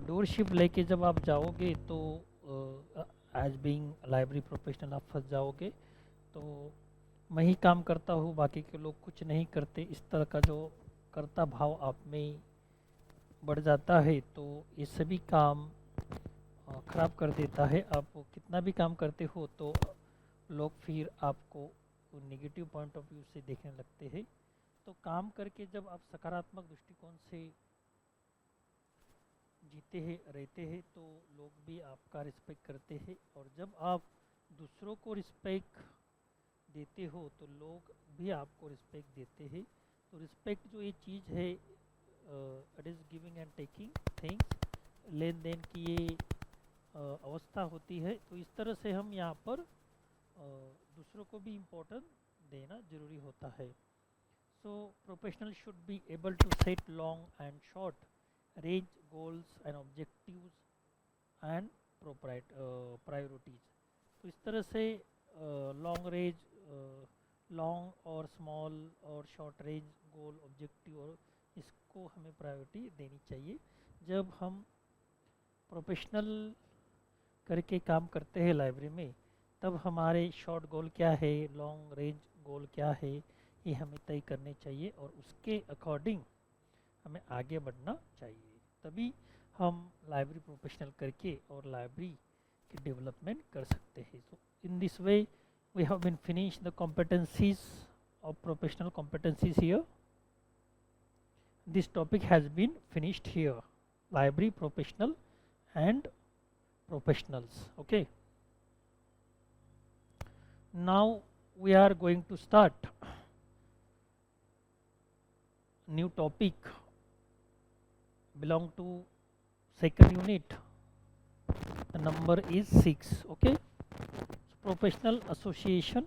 डोरशिप लेके जब आप जाओगे तो एज बीइंग लाइब्रेरी प्रोफेशनल आप फंस जाओगे। तो मैं ही काम करता हूँ, बाकी के लोग कुछ नहीं करते, इस तरह का जो कर्ता भाव आप में बढ़ जाता है, तो ये सभी काम ख़राब कर देता है। आप कितना भी काम करते हो तो लोग फिर आपको नेगेटिव पॉइंट ऑफ व्यू से देखने लगते हैं। तो काम करके जब आप सकारात्मक दृष्टिकोण से जीते हैं रहते हैं तो लोग भी आपका रिस्पेक्ट करते हैं, और जब आप दूसरों को रिस्पेक्ट देते हो तो लोग भी आपको रिस्पेक्ट देते हैं। तो रिस्पेक्ट जो ये चीज़ है, it is giving and taking things, लेन देन की ये अवस्था होती है। तो इस तरह से हम यहाँ पर दूसरों को भी इम्पोर्टेंस देना ज़रूरी होता है। So professional should be able to set long and short range goals and objectives and priorities. तो इस तरह से लॉन्ग रेंज, लॉन्ग और स्मॉल और शॉर्ट रेंज गोल ऑब्जेक्टिव, और इसको हमें प्रायोरिटी देनी चाहिए। जब हम प्रोफेशनल करके काम करते हैं लाइब्रेरी में, तब हमारे शॉर्ट गोल क्या है, लॉन्ग रेंज गोल क्या है, ये हमें तय करने चाहिए और उसके अकॉर्डिंग हमें आगे बढ़ना चाहिए। तभी हम लाइब्रेरी प्रोफेशनल करके और लाइब्रेरी की डेवलपमेंट कर सकते हैं। So in this way we have been finished the competencies of professional competencies here. This topic has been finished here, library professional and professionals. Okay, now we are going to start new topic belong to second unit. The number is 6. Okay, professional association.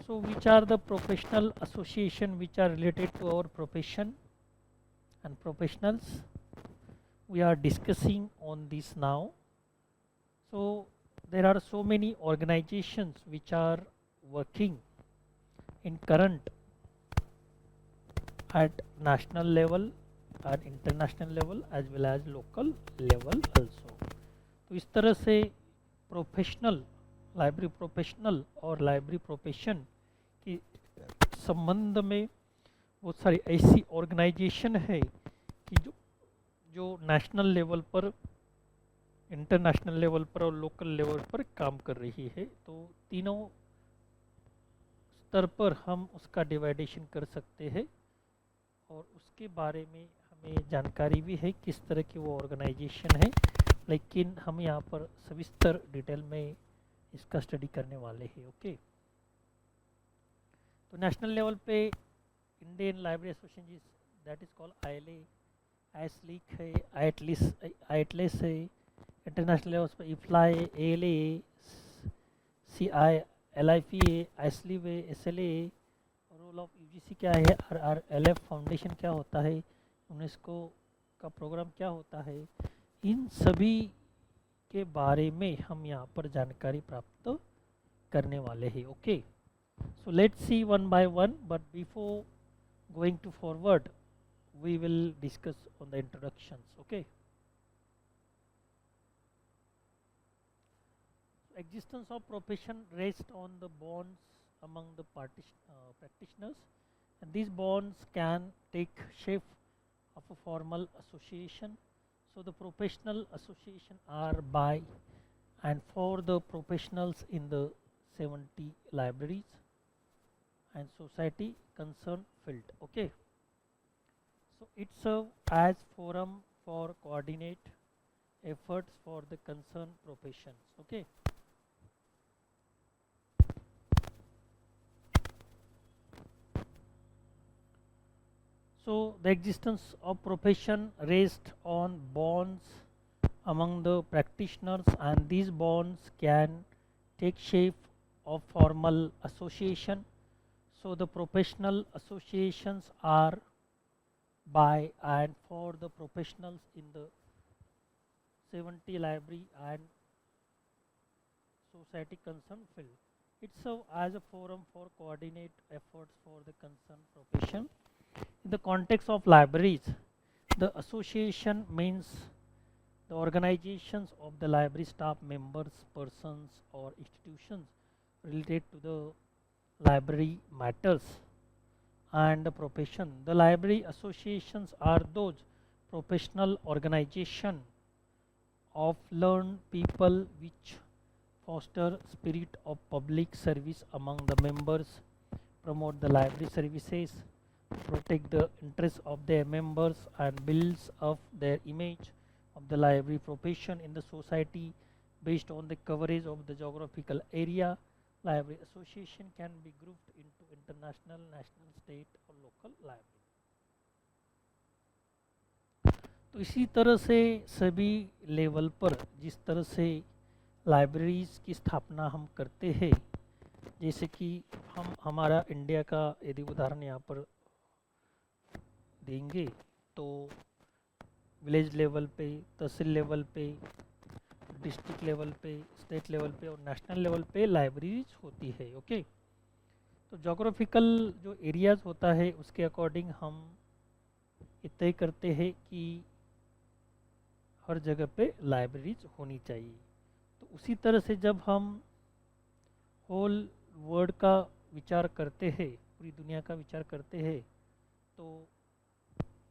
So which are the professional association which are related to our profession and professionals? We are discussing on this now. So there are so many organizations which are working in current at national level and international level as well as local level also. तो इस तरह से professional, library professional और library profession के संबंध में बहुत सारी ऐसी ऑर्गेनाइजेशन है कि जो नेशनल लेवल पर, इंटरनेशनल लेवल पर और लोकल लेवल पर काम कर रही है। तो तीनों स्तर पर हम उसका डिवाइडेशन कर सकते हैं और उसके बारे में हमें जानकारी भी है किस तरह की वो ऑर्गेनाइजेशन है, लेकिन हम यहाँ पर सविस्तर डिटेल में इसका स्टडी करने वाले हैं। ओके, तो नेशनल लेवल पे Indian library association, that is called ILA, IASLIC है, आईएटलेस है। इंटरनेशनल लेवल पे इफ्ला है, एएलए, सीआई, एलआईपी है, आईएसलीव है, एसएलए। रोल ऑफ यूजीसी क्या है, आरआरएलएफ फाउंडेशन क्या होता है, यूनेस्को का प्रोग्राम क्या होता है, इन सभी के बारे में हम यहाँ पर जानकारी प्राप्त करने वाले हैं। Okay, so let's see one by one, but before going to forward we will discuss on the introductions. Okay, existence of profession rests on the bonds among the practitioners, and these bonds can take shape of a formal association. So the professional association are by and for the professionals in the 70 libraries and society concerned field. Okay, so it serves as forum for coordinate efforts for the concerned professions. Okay, so the existence of profession rests on bonds among the practitioners, and these bonds can take shape of formal association. So the professional associations are by and for the professionals in the 70 library and society concerned field. It serves as a forum for coordinate efforts for the concerned profession. In the context of libraries, the association means the organizations of the library staff members, persons or institutions related to the library matters and the profession. The library associations are those professional organization of learned people which foster spirit of public service among the members, promote the library services, protect the interests of their members and builds up their image of the library profession in the society based on the coverage of the geographical area. Library association can be grouped into international, national, state और local library. तो इसी तरह से सभी level पर जिस तरह से लाइब्रेरीज़ की स्थापना हम करते हैं, जैसे कि हम हमारा इंडिया का यदि उदाहरण यहाँ पर देंगे तो विलेज लेवल पे, तहसील लेवल पे, डिस्ट्रिक्ट लेवल पे, स्टेट लेवल पे और नेशनल लेवल पे लाइब्रेरीज होती है. ओके, तो जोग्राफिकल जो एरियाज़ होता है उसके अकॉर्डिंग हम ये तय करते हैं कि हर जगह पे लाइब्रेरीज होनी चाहिए. तो उसी तरह से जब हम होल वर्ल्ड का विचार करते हैं, पूरी दुनिया का विचार करते हैं, तो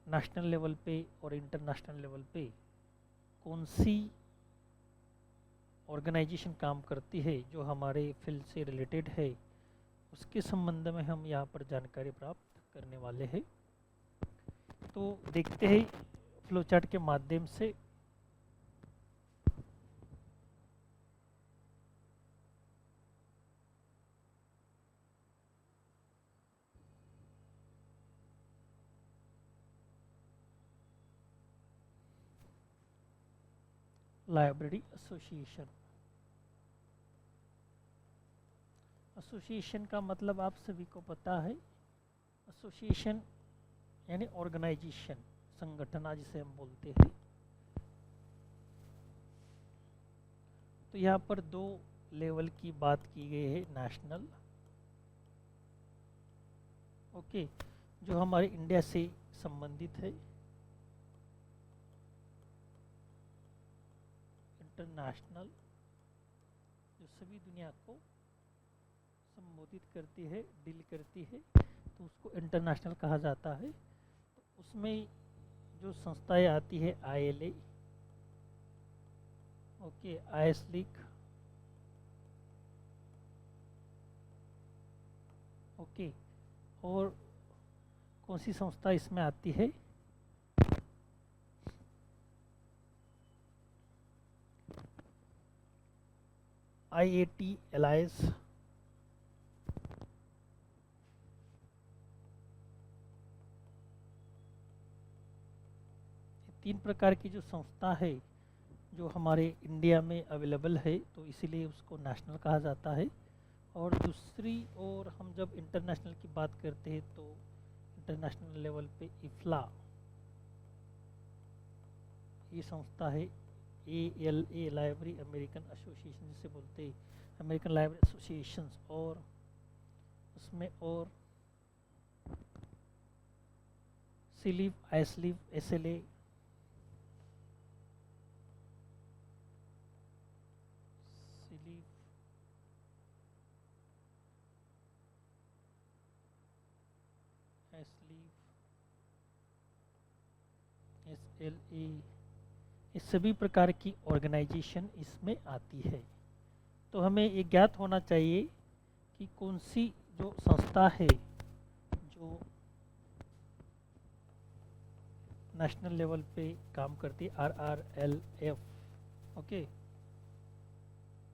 नेशनल लेवल पे और इंटरनेशनल लेवल पे कौन सी ऑर्गेनाइजेशन काम करती है जो हमारे फील्ड से रिलेटेड है, उसके संबंध में हम यहाँ पर जानकारी प्राप्त करने वाले हैं. तो देखते हैं फ्लो चार्ट के माध्यम से. Library association. एसोसिएशन का मतलब आप सभी को पता है. एसोसिएशन यानी ऑर्गेनाइजेशन, संगठन जिसे हम बोलते हैं. तो यहाँ पर दो लेवल की बात की गई है. नेशनल, ओके, जो हमारे इंडिया से संबंधित है. इंटरनेशनल, जो सभी दुनिया को संबोधित करती है, डील करती है, तो उसको इंटरनेशनल कहा जाता है. तो उसमें जो संस्थाएं आती है, ILA, okay, IS league, okay, और कौन सी संस्था इसमें आती है? IAT एलायंस, तीन प्रकार की जो संस्था है जो हमारे इंडिया में अवेलेबल है, तो इसीलिए उसको नेशनल कहा जाता है. और दूसरी ओर हम जब इंटरनेशनल की बात करते हैं तो इंटरनेशनल लेवल पे इफ्ला, ये संस्था है. ALA, लाइब्रेरी अमेरिकन एसोसिएशन जिसे बोलते हैं, अमेरिकन लाइब्रेरी एसोसिएशंस. और उसमें और सीलीव, आइसलीव, SLA, सीलीव, एसलीव, SLA, ये सभी प्रकार की ऑर्गेनाइजेशन इसमें आती है. तो हमें ये ज्ञात होना चाहिए कि कौन सी जो संस्था है जो नेशनल लेवल पे काम करती है, RRLF, ओके,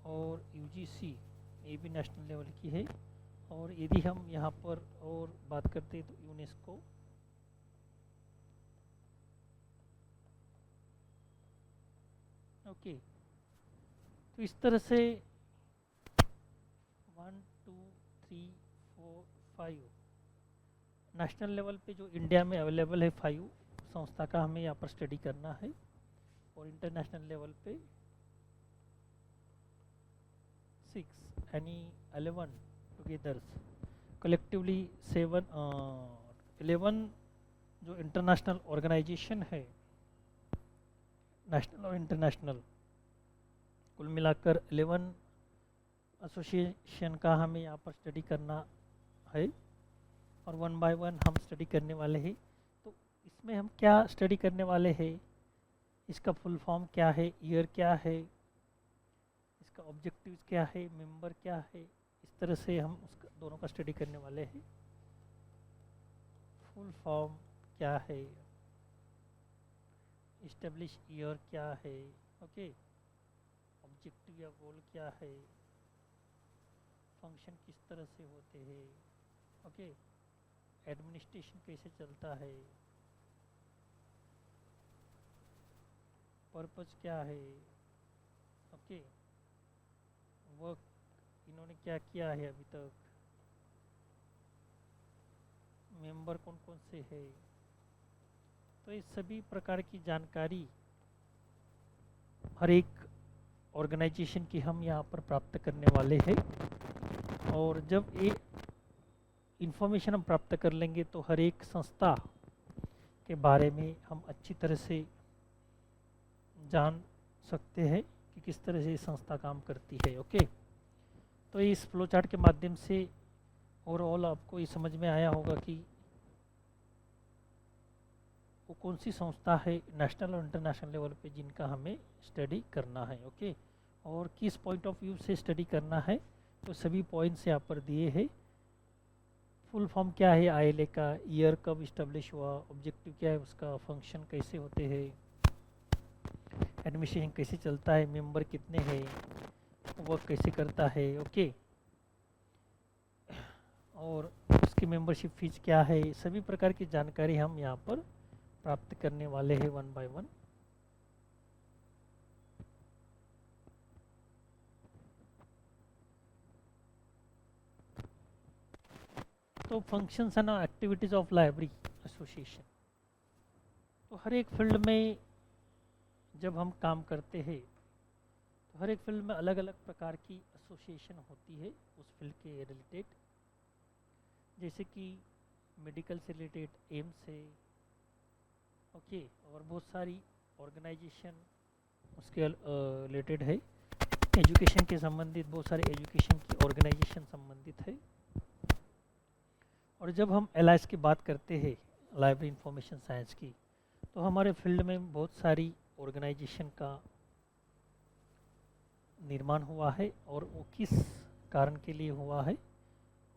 और UGC, ये भी नेशनल लेवल की है. और यदि हम यहाँ पर और बात करते हैं तो यूनेस्को, ओके. तो इस तरह से 1 2 3 4 5 नेशनल लेवल पे जो इंडिया में अवेलेबल है 5 संस्था का हमें यहाँ पर स्टडी करना है. और इंटरनेशनल लेवल पे 6, यानी 11 टुगेदर, कलेक्टिवली 7, 11 जो इंटरनेशनल ऑर्गेनाइजेशन है, नेशनल और इंटरनेशनल, कुल मिलाकर 11 एसोसिएशन का हमें यहाँ पर स्टडी करना है. और 1 बाय 1 हम स्टडी करने वाले हैं. तो इसमें हम क्या स्टडी करने वाले हैं, इसका फुल फॉर्म क्या है, ईयर क्या है, इसका ऑब्जेक्टिव क्या है, मेंबर क्या है, इस तरह से हम उसका दोनों का स्टडी करने वाले हैं. फुल फॉर्म क्या है, इस्टेब्लिश ईयर क्या है, ओके, ऑब्जेक्टिव या गोल क्या है, फंक्शन किस तरह से होते हैं, ओके, एडमिनिस्ट्रेशन कैसे चलता है, पर्पस क्या है, ओके, वर्क इन्होंने क्या किया है अभी तक, मेंबर कौन कौन से है। तो इस सभी प्रकार की जानकारी हर एक ऑर्गेनाइजेशन की हम यहाँ पर प्राप्त करने वाले हैं। और जब ये इंफॉर्मेशन हम प्राप्त कर लेंगे तो हर एक संस्था के बारे में हम अच्छी तरह से जान सकते हैं कि किस तरह से ये संस्था काम करती है। ओके, तो इस फ्लो चार्ट के माध्यम से ओवरऑल आपको ये समझ में आया होगा कि वो कौन सी संस्था है नेशनल और इंटरनेशनल लेवल पे जिनका हमें स्टडी करना है। ओके, और किस पॉइंट ऑफ व्यू से स्टडी करना है, तो सभी पॉइंट्स यहाँ पर दिए हैं। फुल फॉर्म क्या है आईएलए का, ईयर कब इस्टेब्लिश हुआ, ऑब्जेक्टिव क्या है उसका, फंक्शन कैसे होते हैं, एडमिनिस्ट्रेशन कैसे चलता है, मेंबर कितने हैं, वर्क कैसे करता है। ओके, और उसकी मेंबरशिप फीस क्या है, सभी प्रकार की जानकारी हम यहाँ पर प्राप्त करने वाले हैं वन बाय वन। तो functions and activities of library association, तो हर एक फील्ड में जब हम काम करते हैं तो हर एक फील्ड में अलग अलग प्रकार की एसोसिएशन होती है उस फील्ड के रिलेटेड, जैसे कि मेडिकल से रिलेटेड एम्स है, ओके, और बहुत सारी ऑर्गेनाइजेशन उसके रिलेटेड है। एजुकेशन के संबंधित बहुत सारे एजुकेशन की ऑर्गेनाइजेशन संबंधित है। और जब हम एलआईएस की बात करते हैं, लाइब्रेरी इंफॉर्मेशन साइंस की, तो हमारे फील्ड में बहुत सारी ऑर्गेनाइजेशन का निर्माण हुआ है और वो किस कारण के लिए हुआ है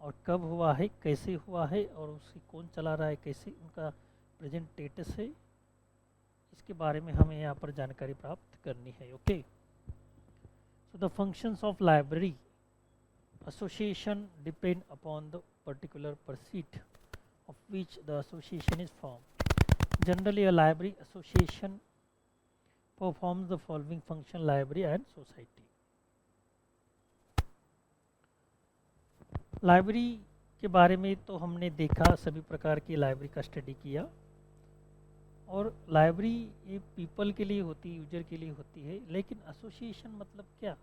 और कब हुआ है, कैसे हुआ है, और उसे कौन चला रहा है, कैसे उनका प्रेजेंट स्टेटस है, इसके बारे में हमें यहाँ पर जानकारी प्राप्त करनी है। Okay, so the functions of library association depend upon the particular pursuit of which the association is formed. Generally, a library association performs the following function: library and society. Library के बारे में तो हमने देखा, सभी प्रकार की लाइब्रेरी का स्टडी किया। और लाइब्रेरी ये पीपल के लिए होती है, यूजर के लिए होती है, लेकिन एसोसिएशन मतलब क्या,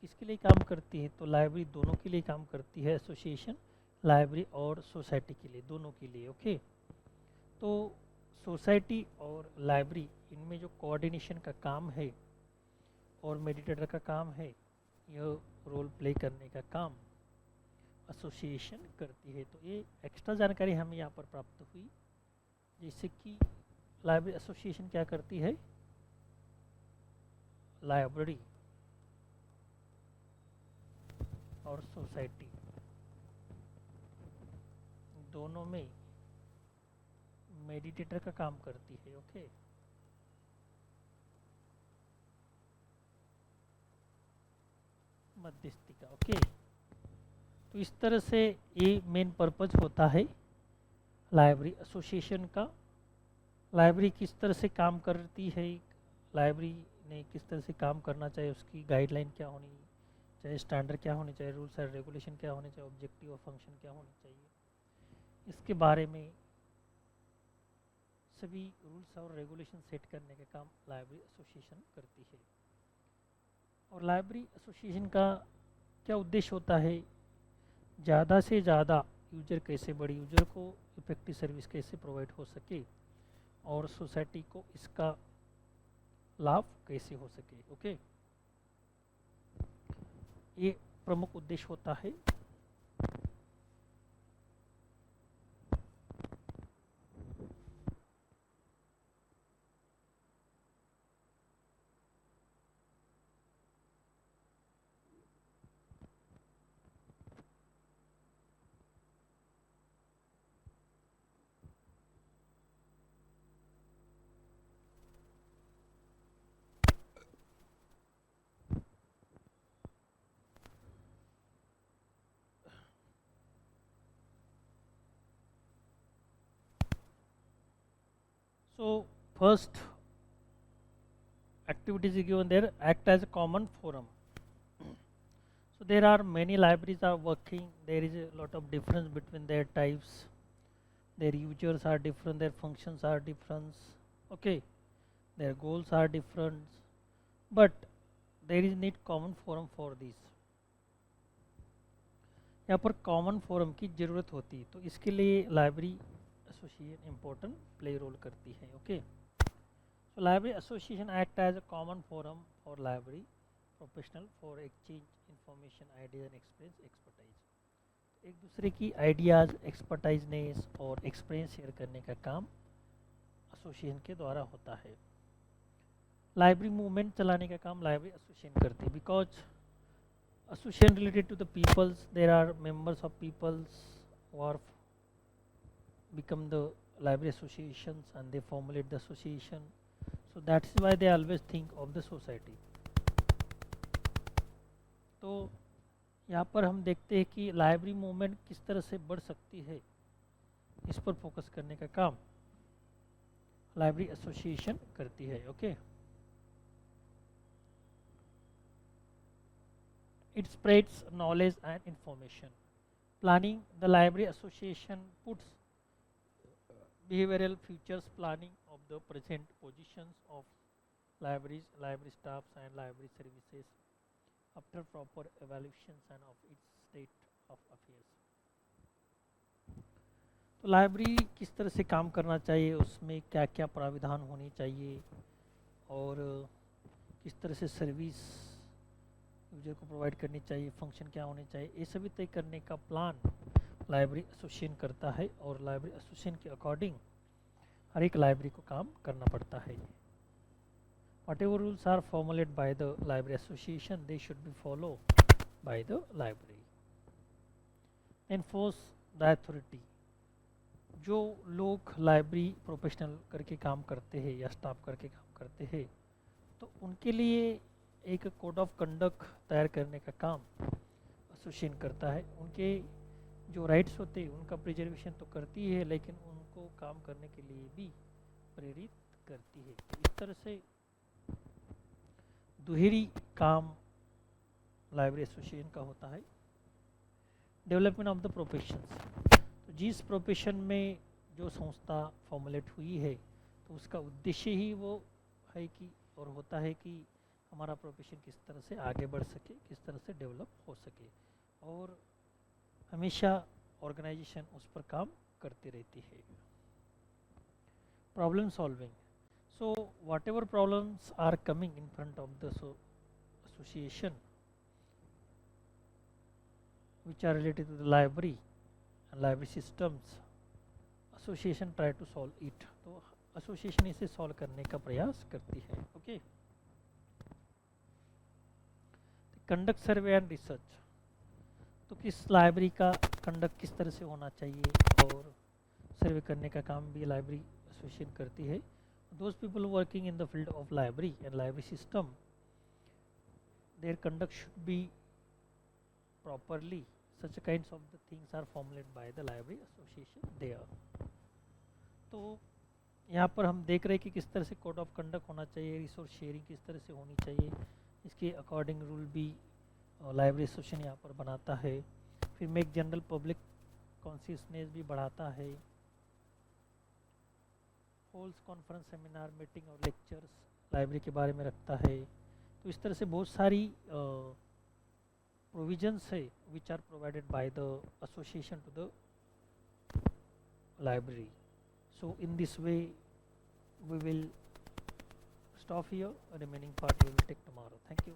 किसके लिए काम करती है, तो लाइब्रेरी दोनों के लिए काम करती है। एसोसिएशन लाइब्रेरी और सोसाइटी के लिए, दोनों के लिए। ओके, तो सोसाइटी और लाइब्रेरी इनमें जो कोऑर्डिनेशन का काम है और मेडिटेटर का काम है, यह रोल प्ले करने का काम एसोसिएशन करती है। तो ये एक्स्ट्रा जानकारी हमें यहाँ पर प्राप्त हुई, जैसे कि लाइब्रेरी एसोसिएशन क्या करती है, लाइब्रेरी और सोसाइटी दोनों में मेडिटेटर का काम करती है। ओके, मध्यस्थी का। ओके, तो इस तरह से ये मेन पर्पज होता है लाइब्रेरी एसोसिएशन का। लाइब्रेरी किस तरह से काम करती है, लाइब्रेरी ने किस तरह से काम करना चाहिए, उसकी गाइडलाइन क्या होनी चाहिए, स्टैंडर्ड क्या होने चाहिए, रूल्स एंड रेगुलेशन क्या होने चाहिए, ऑब्जेक्टिव और फंक्शन क्या होने चाहिए, इसके बारे में सभी रूल्स और रेगुलेशन सेट करने का काम लाइब्रेरी एसोसिएशन करती है। और लाइब्रेरी एसोसिएशन का क्या उद्देश्य होता है, ज़्यादा से ज़्यादा यूजर कैसे बढ़े, यूजर को इफेक्टिव सर्विस कैसे प्रोवाइड हो सके, और सोसाइटी को इसका लाभ कैसे हो सके। ओके, ये प्रमुख उद्देश्य होता है। So first activities is given there, act as a common forum. So there are many libraries are working, there is a lot of difference between their types, their users are different, their functions are different, okay, their goals are different, but there is need common forum for this. यहाँ पर common forum की ज़रूरत होती है, तो इसके लिए library association important play role करती है. Okay, so library association act as a common forum for library professional for exchange information idea and experience expertise. एक दूसरे की आइडियाज़, एक्सपर्टाइजनेस और एक्सपीरियंस शेयर करने का काम एसोसिएशन के द्वारा होता है. लाइब्रेरी मूवमेंट चलाने का काम लाइब्रेरी एसोसिएशन करती है. Because association related to the peoples, there are members of peoples who are become the library associations and they formulate the association, so that's why they always think of the society. तो यहाँ पर हम देखते हैं कि library movement किस तरह से बढ़ सकती है, इस पर फोकस करने का काम लाइब्रेरी एसोसिएशन करती है. Okay, it spreads knowledge and information. Planning, the library association puts behavioral features planning of the present positions of libraries, library staffs and library services after proper evaluations and of its state of affairs. तो library किस तरह से काम करना चाहिए, उसमें क्या क्या प्राविधान होनी चाहिए और किस तरह से सर्विस यूजर को प्रोवाइड करनी चाहिए, फंक्शन क्या होने चाहिए, ये सभी तय करने का प्लान लाइब्रेरी एसोसिएशन करता है. और लाइब्रेरी एसोसिएशन के अकॉर्डिंग हर एक लाइब्रेरी को काम करना पड़ता है. Whatever rules are formulate by the library association they should be follow by the library. Enforce the authority, जो लोग लाइब्रेरी प्रोफेशनल करके काम करते हैं या स्टाफ करके काम करते हैं, तो उनके लिए एक कोड ऑफ कंडक्ट तैयार करने का काम एसोसिएशन करता है. उनके जो राइट्स होते हैं उनका प्रिजर्वेशन तो करती है, लेकिन उनको काम करने के लिए भी प्रेरित करती है. इस तरह से दुहेरी काम लाइब्रेरी एसोसिएशन का होता है. डेवलपमेंट ऑफ द प्रोफेशंस, तो जिस प्रोफेशन में जो संस्था फॉर्मुलेट हुई है तो उसका उद्देश्य ही वो है कि और होता है कि हमारा प्रोफेशन किस तरह से आगे बढ़ सके, किस तरह से डेवलप हो सके, और हमेशा ऑर्गेनाइजेशन उस पर काम करती रहती है. Problem solving, so whatever problems are coming in front of the association which are related to the library and library systems, association try to solve it. तो एसोसिएशन इसे सॉल्व करने का प्रयास करती है. Okay, conduct survey and research, तो किस library का कंडक्ट किस तरह से होना चाहिए और सर्वे करने का काम भी लाइब्रेरी एसोसिएशन करती है. Those people working in the field of library and library system, there conduct should be properly. Such kinds of the things are formulated by the library association there. तो यहाँ पर हम देख रहे हैं कि किस तरह से कोड ऑफ कंडक्ट होना चाहिए, रिसोर्स शेयरिंग किस तरह से होनी चाहिए, इसके अकॉर्डिंग रूल भी लाइब्रेरी एसोसिएशन यहाँ पर बनाता है. फिर मेक जनरल पब्लिक कॉन्शियसनेस भी बढ़ाता है. होल्स कॉन्फ्रेंस, सेमिनार, मीटिंग और लेक्चर्स लाइब्रेरी के बारे में रखता है. तो इस तरह से बहुत सारी provisions है which are provided by the association to the library. So in this way we will stop here, remaining part we will take tomorrow. Thank you.